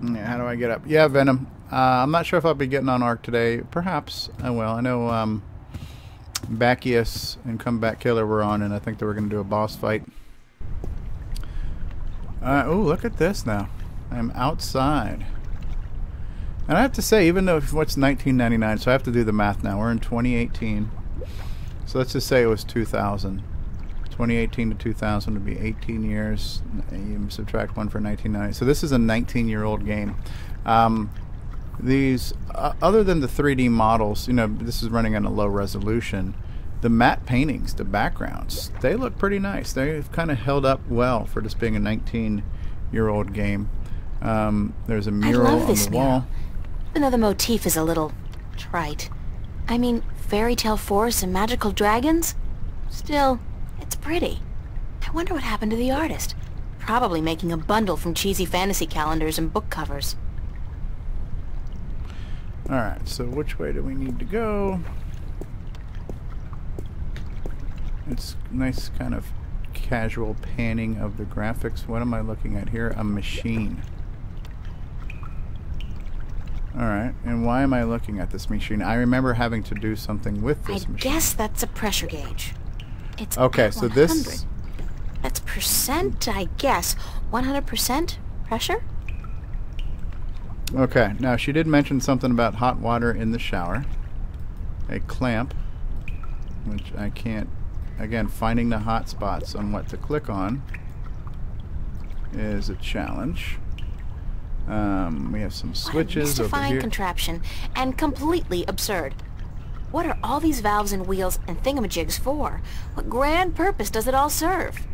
Yeah, how do I get up? Yeah, Venom. I'm not sure if I'll be getting on Arc today. Perhaps I will. I know Bacchius and Comeback Killer were on, and I think they were going to do a boss fight. Oh, look at this now. I'm outside. And I have to say, even though what's 1999, so I have to do the math now. We're in 2018. So let's just say it was 2000. 2018 to 2000 would be 18 years. You subtract 1 for 1990. So this is a 19-year-old game. These, other than the 3D models, you know, this is running on a low resolution. The matte paintings, the backgrounds, they look pretty nice. They've kind of held up well for this being a 19-year-old game. There's a mural on the wall. Even though the motif is a little trite. I mean, fairy tale forests and magical dragons? Still, it's pretty. I wonder what happened to the artist. Probably making a bundle from cheesy fantasy calendars and book covers. Alright, so which way do we need to go? It's nice kind of casual panning of the graphics. What am I looking at here? A machine. Alright, and why am I looking at this machine? I remember having to do something with this machine. I guess that's a pressure gauge. It's okay, at so 100. this... That's percent, I guess. 100% pressure? Okay, now she did mention something about hot water in the shower. A clamp, which I can't... Again, finding the hot spots on what to click on is a challenge. We have some switches over mystifying here. Contraption, and completely absurd. What are all these valves and wheels and thingamajigs for? What grand purpose does it all serve?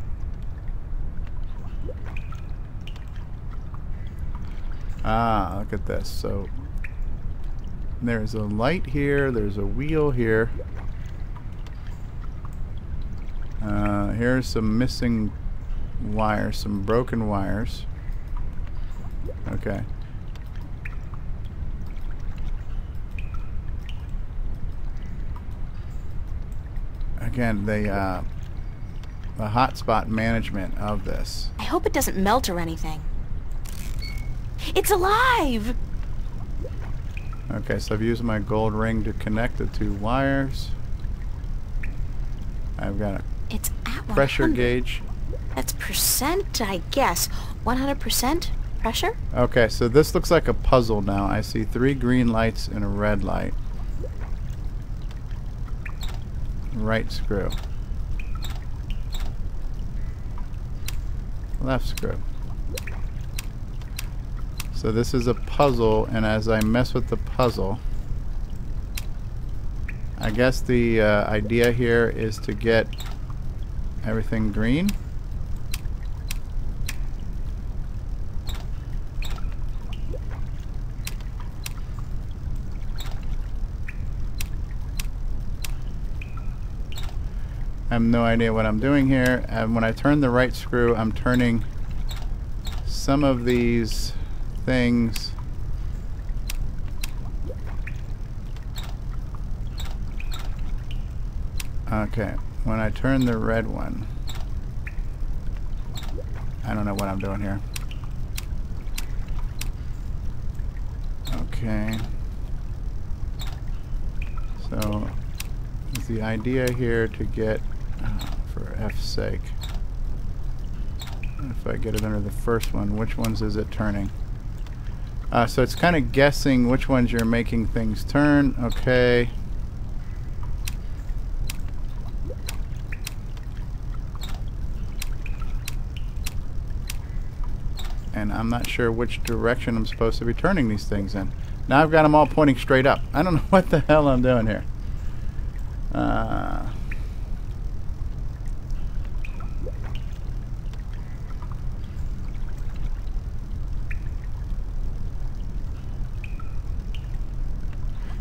Ah, look at this. So there's a light here, there's a wheel here. Here's some missing wires, some broken wires. Okay. Again, the hotspot management of this. I hope it doesn't melt or anything. It's alive! Okay, so I've used my gold ring to connect the two wires. I've got a It's at pressure 100. gauge. That's percent, I guess. 100% pressure? Okay, so this looks like a puzzle now. I see 3 green lights and a red light. Right screw. Left screw. So this is a puzzle, and as I mess with the puzzle, I guess the idea here is to get everything green. I have no idea what I'm doing here. And when I turn the right screw, I'm turning some of these things. Okay, when I turn the red one, I don't know what I'm doing here. Okay. So, is the idea here to get, for F's sake, if I get it under the first one, which ones is it turning? So it's kind of guessing which ones you're making things turn. Okay. And I'm not sure which direction I'm supposed to be turning these things in. Now I've got them all pointing straight up. I don't know what the hell I'm doing here.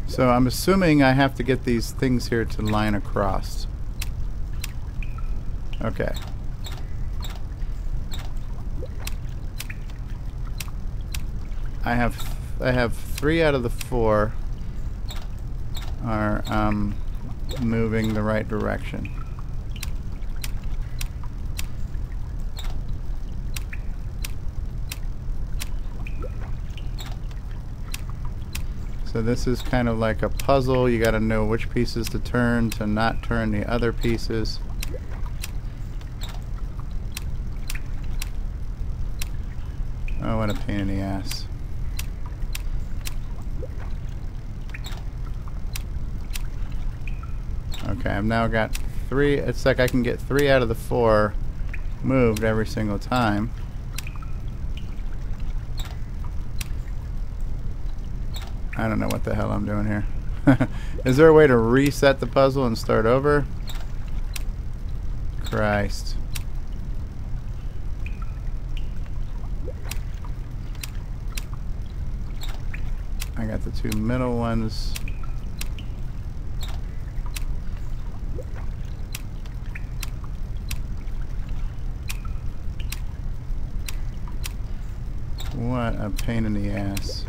So I'm assuming I have to get these things here to line across. Okay. I have 3 out of the 4 are moving the right direction. So this is kind of like a puzzle. You got to know which pieces to turn to not turn the other pieces. Oh, what a pain in the ass. Okay, I've now got 3. It's like I can get 3 out of the 4 moved every single time. I don't know what the hell I'm doing here. Is there a way to reset the puzzle and start over? Christ. I got the 2 middle ones. What a pain in the ass.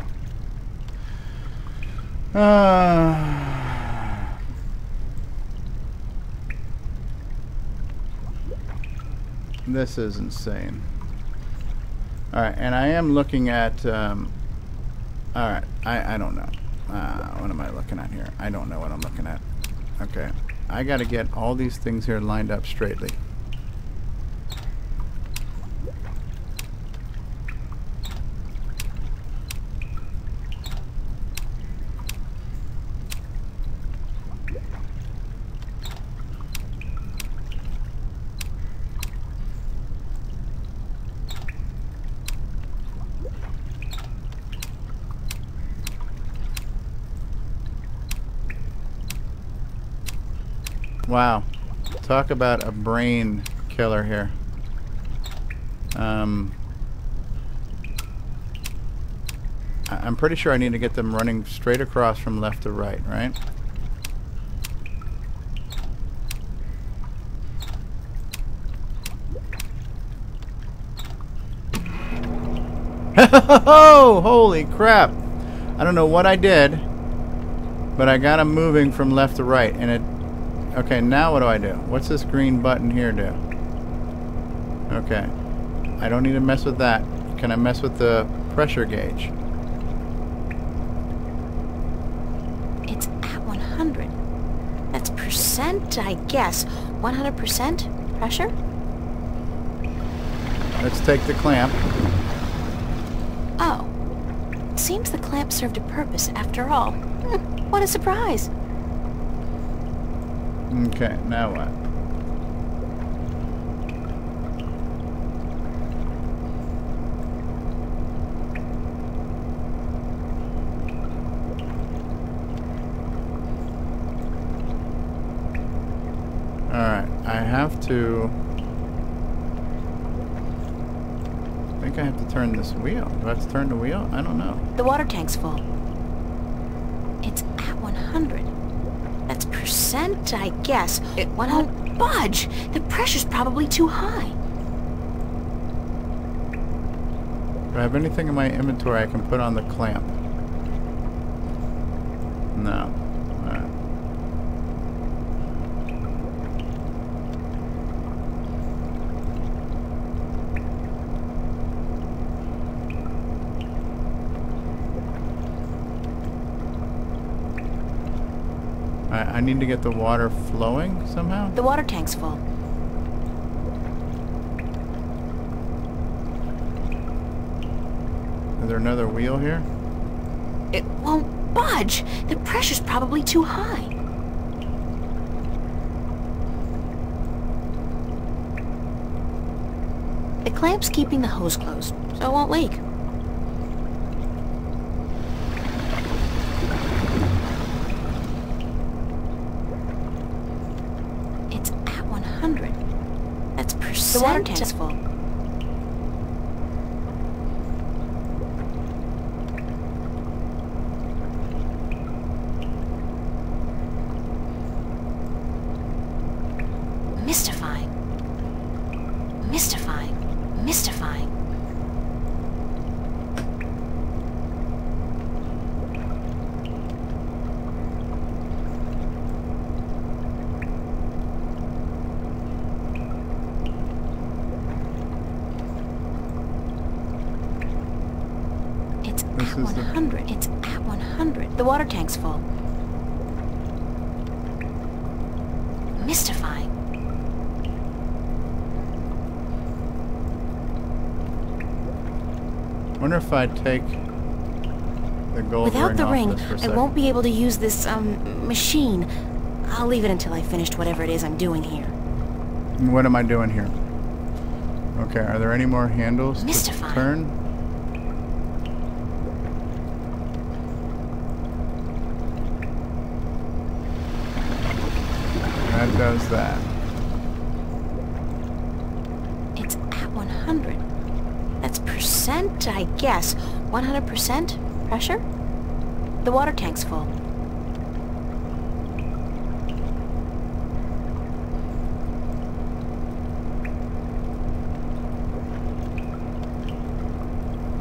This is insane. Alright, and I am looking at alright, I don't know. What am I looking at here? I don't know what I'm looking at. Okay, I gotta get all these things here lined up straightly. Wow. Talk about a brain killer here. I'm pretty sure I need to get them running straight across from left to right, right? Oh, holy crap. I don't know what I did, but I got them moving from left to right, and it... Okay, now what do I do? What's this green button here do? Okay. I don't need to mess with that. Can I mess with the pressure gauge? It's at 100. That's percent, I guess. 100% pressure? Let's take the clamp. Oh. Seems the clamp served a purpose after all. What a surprise. Okay, now what? Alright, I have to... I think I have to turn this wheel. Do I have to turn the wheel? I don't know. The water tank's full. It's at 100. That's percent, I guess. It won't budge. The pressure's probably too high. Do I have anything in my inventory I can put on the clamp? No. Alright. I need to get the water flowing somehow? The water tank's full. Is there another wheel here? It won't budge. The pressure's probably too high. The clamp's keeping the hose closed, so it won't leak. It's at 100. That's percent. The water tank's full. Mystifying. Mystifying. Mystifying. It's This at is the- 100. It's at 100. The water tank's full. Mystifying. Wonder if I take the gold Without the off ring, this for a I second. won't be able to use this, machine. I'll leave it until I finished whatever it is I'm doing here. What am I doing here? Okay, are there any more handles to Mystifying. turn? That does that. It's at 100. That's percent, I guess. 100% pressure? The water tank's full.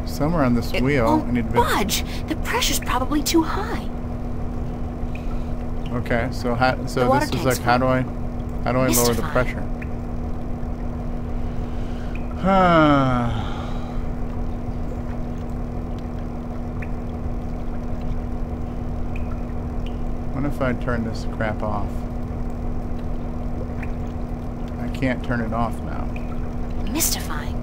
Somewhere on this It wheel, I won't need to... budge. The pressure's probably too high. Okay, so The so water this is tank's like how do I lower the Mystifying. pressure? What if I turn this crap off? I can't turn it off now. Mystifying.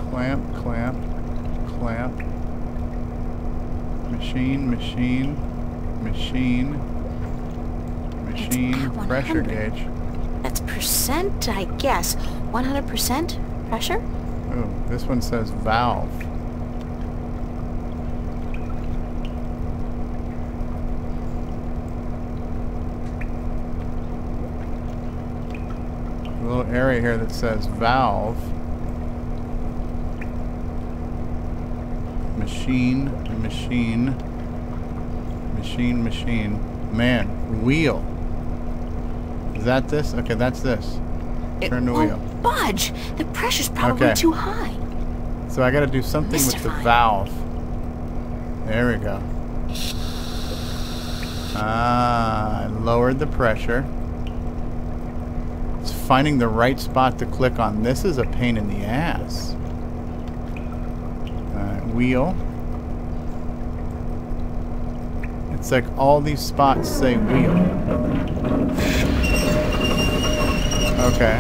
Clamp, clamp, clamp. Machine, machine, machine, machine, at pressure 100. gauge. That's 100%, I guess. 100% pressure? Oh, this one says valve. A little area here that says valve. Machine. Man, wheel. Is that this? Okay, that's this. Turn the wheel. Budge! The pressure's probably too high. So I gotta do something with the valve. There we go. I lowered the pressure. It's finding the right spot to click on. This is a pain in the ass. Wheel. It's like all these spots say wheel. Okay.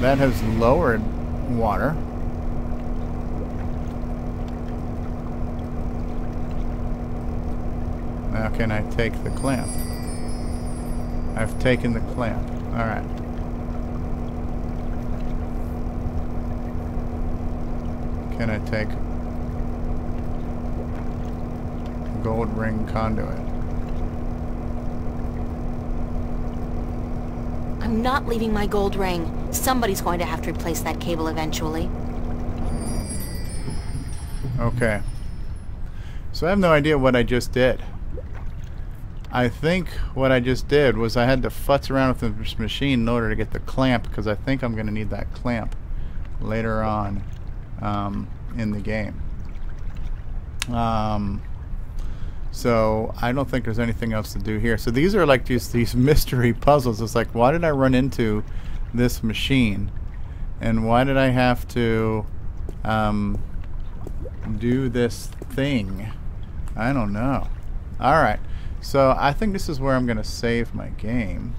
That has lowered water. Now can I take the clamp? I've taken the clamp. Alright. Can I take gold ring conduit? I'm not leaving my gold ring. Somebody's going to have to replace that cable eventually. Okay. So I have no idea what I just did. I think what I just did was I had to futz around with this machine in order to get the clamp, because I think I'm going to need that clamp later on in the game. So I don't think there's anything else to do here. So these are like just these mystery puzzles. It's like, why did I run into this machine? And why did I have to do this thing? I don't know. Alright. So I think this is where I'm going to save my game.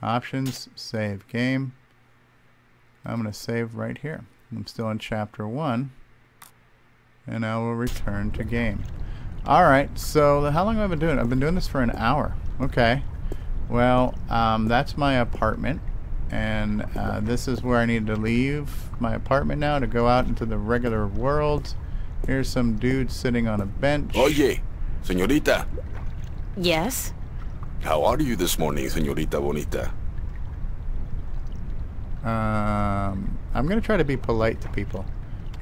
Options, save game. I'm going to save right here. I'm still in chapter 1. And I will return to game. Alright, so how long have I been doing it? I've been doing this for an hour. Okay. Well, that's my apartment. And this is where I need to leave my apartment now to go out into the regular world. Here's some dude sitting on a bench. Oye, señorita. Yes? How are you this morning, señorita bonita? I'm going to try to be polite to people.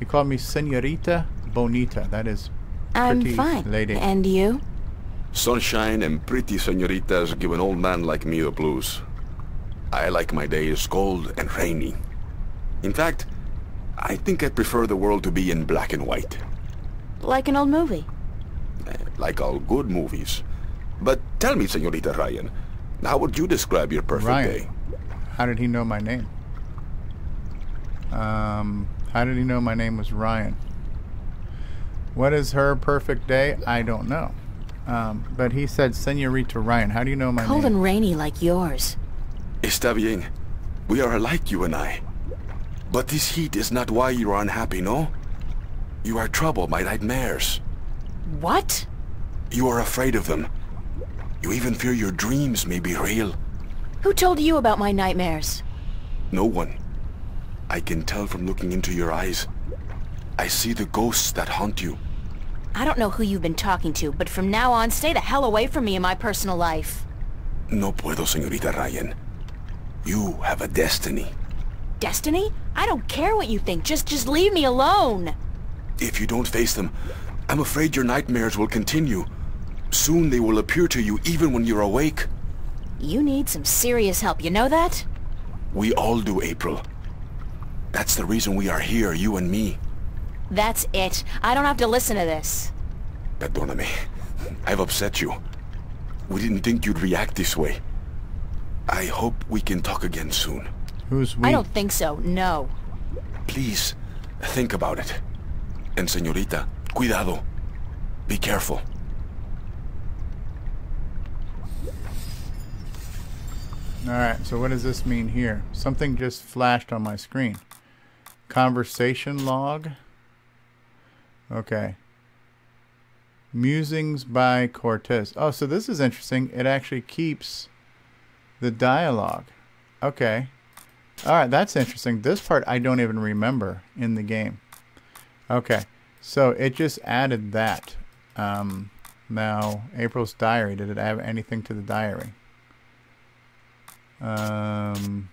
He called me señorita bonita. That is I'm pretty fine. lady. And you? Sunshine and pretty señoritas give an old man like me the blues. I like my days cold and rainy. In fact, I think I prefer the world to be in black and white. Like an old movie. Like all good movies. But tell me, señorita Ryan, how would you describe your perfect day? How did he know my name? How did he know my name was Ryan? What is her perfect day? I don't know. But he said Señorita Ryan. How do you know my name? Cold and rainy like yours. Está bien. We are alike, you and I. But this heat is not why you are unhappy, no? You are troubled by nightmares. What? You are afraid of them. You even fear your dreams may be real. Who told you about my nightmares? No one. I can tell from looking into your eyes. I see the ghosts that haunt you. I don't know who you've been talking to, but from now on, stay the hell away from me in my personal life. No puedo, señorita Ryan. You have a destiny. Destiny? I don't care what you think. Just leave me alone. If you don't face them, I'm afraid your nightmares will continue. Soon they will appear to you even when you're awake. You need some serious help, you know that? We all do, April. That's the reason we are here, you and me. That's it. I don't have to listen to this. Perdóname. I've upset you. We didn't think you'd react this way. I hope we can talk again soon. Who's we? I don't think so, no. Please, think about it. And señorita, cuidado. Be careful. Alright, so what does this mean here? Something just flashed on my screen. Conversation log. Okay. Musings by Cortez. Oh, so this is interesting. It actually keeps The dialogue. Okay. Alright, that's interesting. This part I don't even remember in the game. Okay. So it just added that. Now, April's diary. Did it add anything to the diary? I'm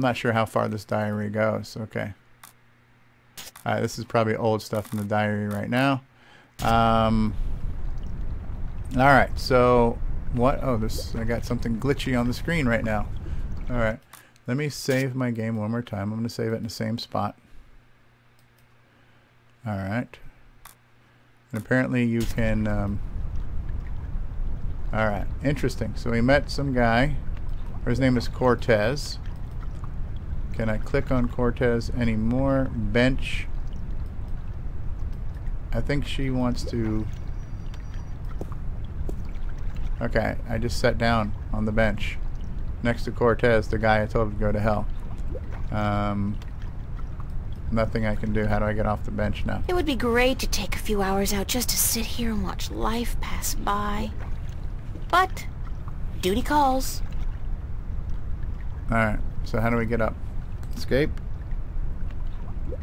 not sure how far this diary goes. Okay. Alright, this is probably old stuff in the diary right now. Alright, so what? Oh, I got something glitchy on the screen right now. Alright, let me save my game one more time. I'm going to save it in the same spot. Alright. And apparently you can... Alright, interesting. So we met some guy. His name is Cortez. Can I click on Cortez anymore? Bench. I think she wants to... Okay, I just sat down on the bench next to Cortez, the guy I told to go to hell. Nothing I can do. How do I get off the bench now? It would be great to take a few hours out just to sit here and watch life pass by. But duty calls. Alright, so how do we get up? Escape?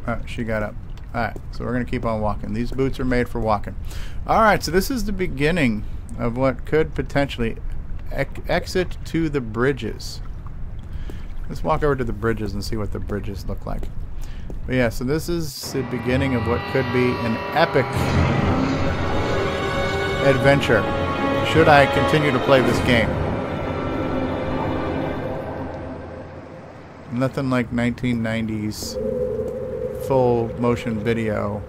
Oh, she got up. Alright, so we're going to keep on walking. These boots are made for walking. Alright, so this is the beginning of what could potentially exit to the bridges. Let's walk over to the bridges and see what the bridges look like. But yeah, so this is the beginning of what could be an epic adventure, should I continue to play this game. Nothing like 1990s full motion video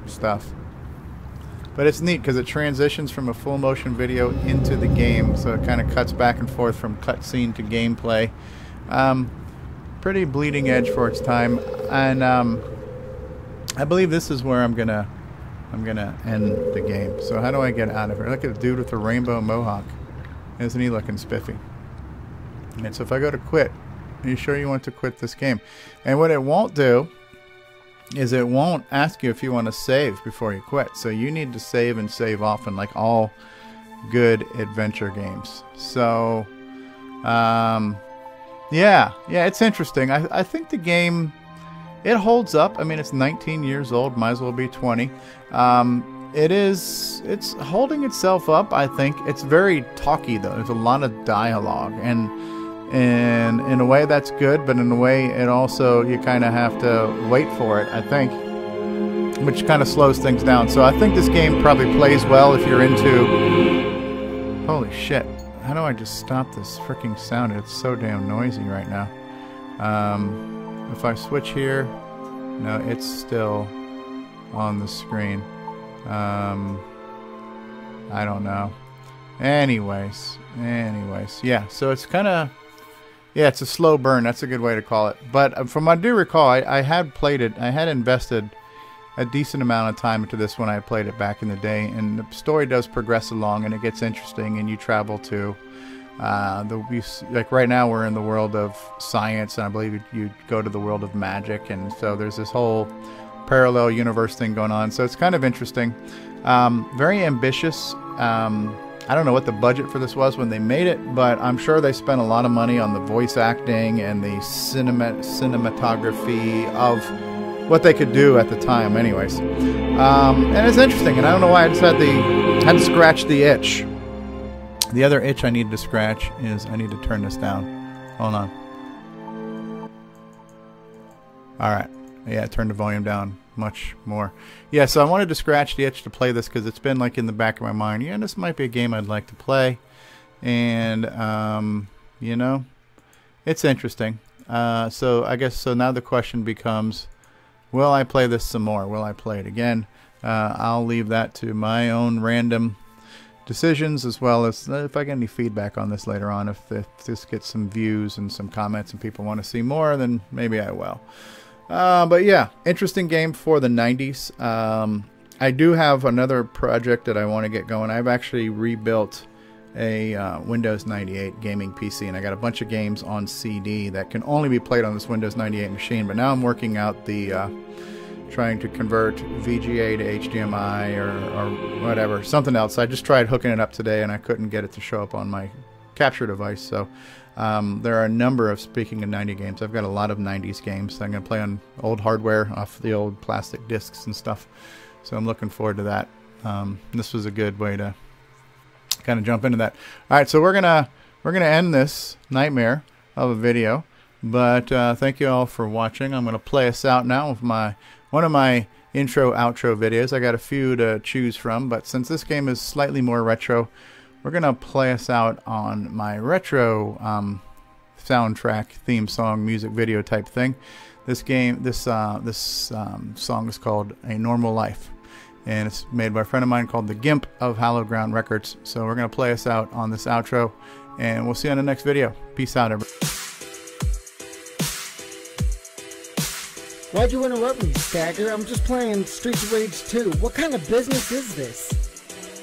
stuff. But it's neat because it transitions from a full motion video into the game, so it kind of cuts back and forth from cutscene to gameplay. Pretty bleeding edge for its time, and I believe this is where I'm gonna end the game. So how do I get out of here? Look at the dude with the rainbow mohawk. Isn't he looking spiffy? And so if I go to quit, are you sure you want to quit this game? And what it won't do is it won't ask you if you want to save before you quit. So you need to save and save often, like all good adventure games. So yeah, it's interesting. I think the game, it holds up. I mean, it's 19 years old, might as well be 20. It's holding itself up, I think. It's very talky though. There's a lot of dialogue, and in a way that's good, but in a way it also, you kind of have to wait for it, I think, which kind of slows things down. So I think this game probably plays well if you're into... Holy shit. How do I just stop this freaking sound? It's so damn noisy right now. If I switch here, no, it's still on the screen. I don't know. Anyways, yeah, so it's kind of... Yeah, it's a slow burn. That's a good way to call it. But from what I do recall, I had played it. I had invested a decent amount of time into this when I played it back in the day. And the story does progress along, and it gets interesting. And you travel to, like right now we're in the world of science, and I believe you go to the world of magic. And so there's this whole parallel universe thing going on. So it's kind of interesting. Very ambitious. I don't know what the budget for this was when they made it, but I'm sure they spent a lot of money on the voice acting and the cinematography of what they could do at the time anyways. And it's interesting, and I don't know why I just had to scratch the itch. The other itch I need to scratch is I need to turn this down. Hold on. Alright. Yeah, turn the volume down much more. Yeah, so I wanted to scratch the itch to play this because it's been like in the back of my mind. Yeah, this might be a game I'd like to play. And, you know, it's interesting. So I guess, so now the question becomes, will I play this some more? Will I play it again? I'll leave that to my own random decisions, as well as if I get any feedback on this later on. If this gets some views and some comments and people want to see more, then maybe I will. But yeah, interesting game for the 90s. I do have another project that I want to get going. I've actually rebuilt a Windows 98 gaming PC, and I got a bunch of games on CD that can only be played on this Windows 98 machine. But now I'm working out the trying to convert VGA to HDMI or whatever, something else. I just tried hooking it up today and I couldn't get it to show up on my capture device. So there are a number of, speaking of 90 games, I've got a lot of 90s games. I'm going to play on old hardware off the old plastic discs and stuff. So I'm looking forward to that. This was a good way to kind of jump into that. All right, so we're gonna end this nightmare of a video. But thank you all for watching. I'm going to play us out now with one of my intro outro videos. I got a few to choose from, but since this game is slightly more retro, we're going to play us out on my retro soundtrack, theme song, music video type thing. This song is called A Normal Life, and it's made by a friend of mine called the Gimp of Hallowed Ground Records. So we're going to play us out on this outro, and we'll see you on the next video. Peace out, everybody. Why'd you interrupt me, Stagger? I'm just playing Streets of Rage 2. What kind of business is this?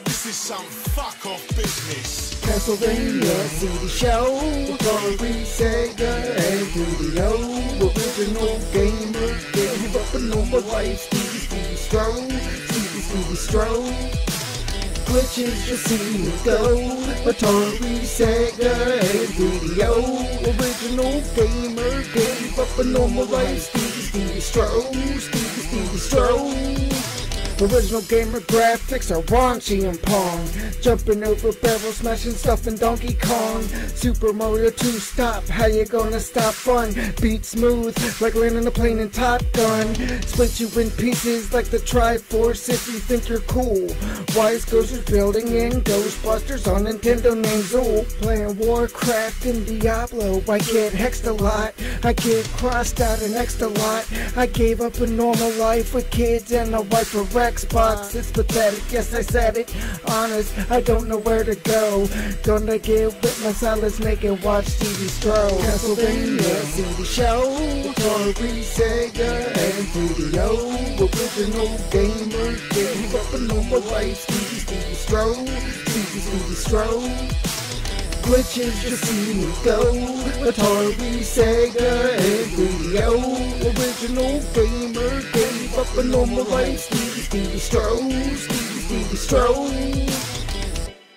This is some fuck-off business. Castlevania CD show, Atari, Sega, and Video. Original gamer, gave up a normal life. StevieStrow. Glitches just see me go. Atari, Sega, and Video. Original gamer, gave up a normal life. StevieStrow. Original gamer graphics are raunchy and Pong. Jumping over barrels, smashing stuff in Donkey Kong. Super Mario 2, stop, how you gonna stop fun? Beat smooth, like landing a plane in Top Gun. Split you in pieces like the Triforce if you think you're cool. Wise Ghosters building in Ghostbusters on Nintendo names. Oh, playing Warcraft and Diablo. I get hexed a lot, I get crossed out and next a lot. I gave up a normal life with kids and a wife for Xbox. It's pathetic, yes I said it. Honest, I don't know where to go. Gonna get with my salads naked, watch StevieStrow. Castlevania CD show, Atari, Sega, and Video. Original gamer, gave up a normal life. StevieStrow. Glitches just see me go. Atari, Sega, and Video. Original gamer, gave up a normal life. StevieStrow.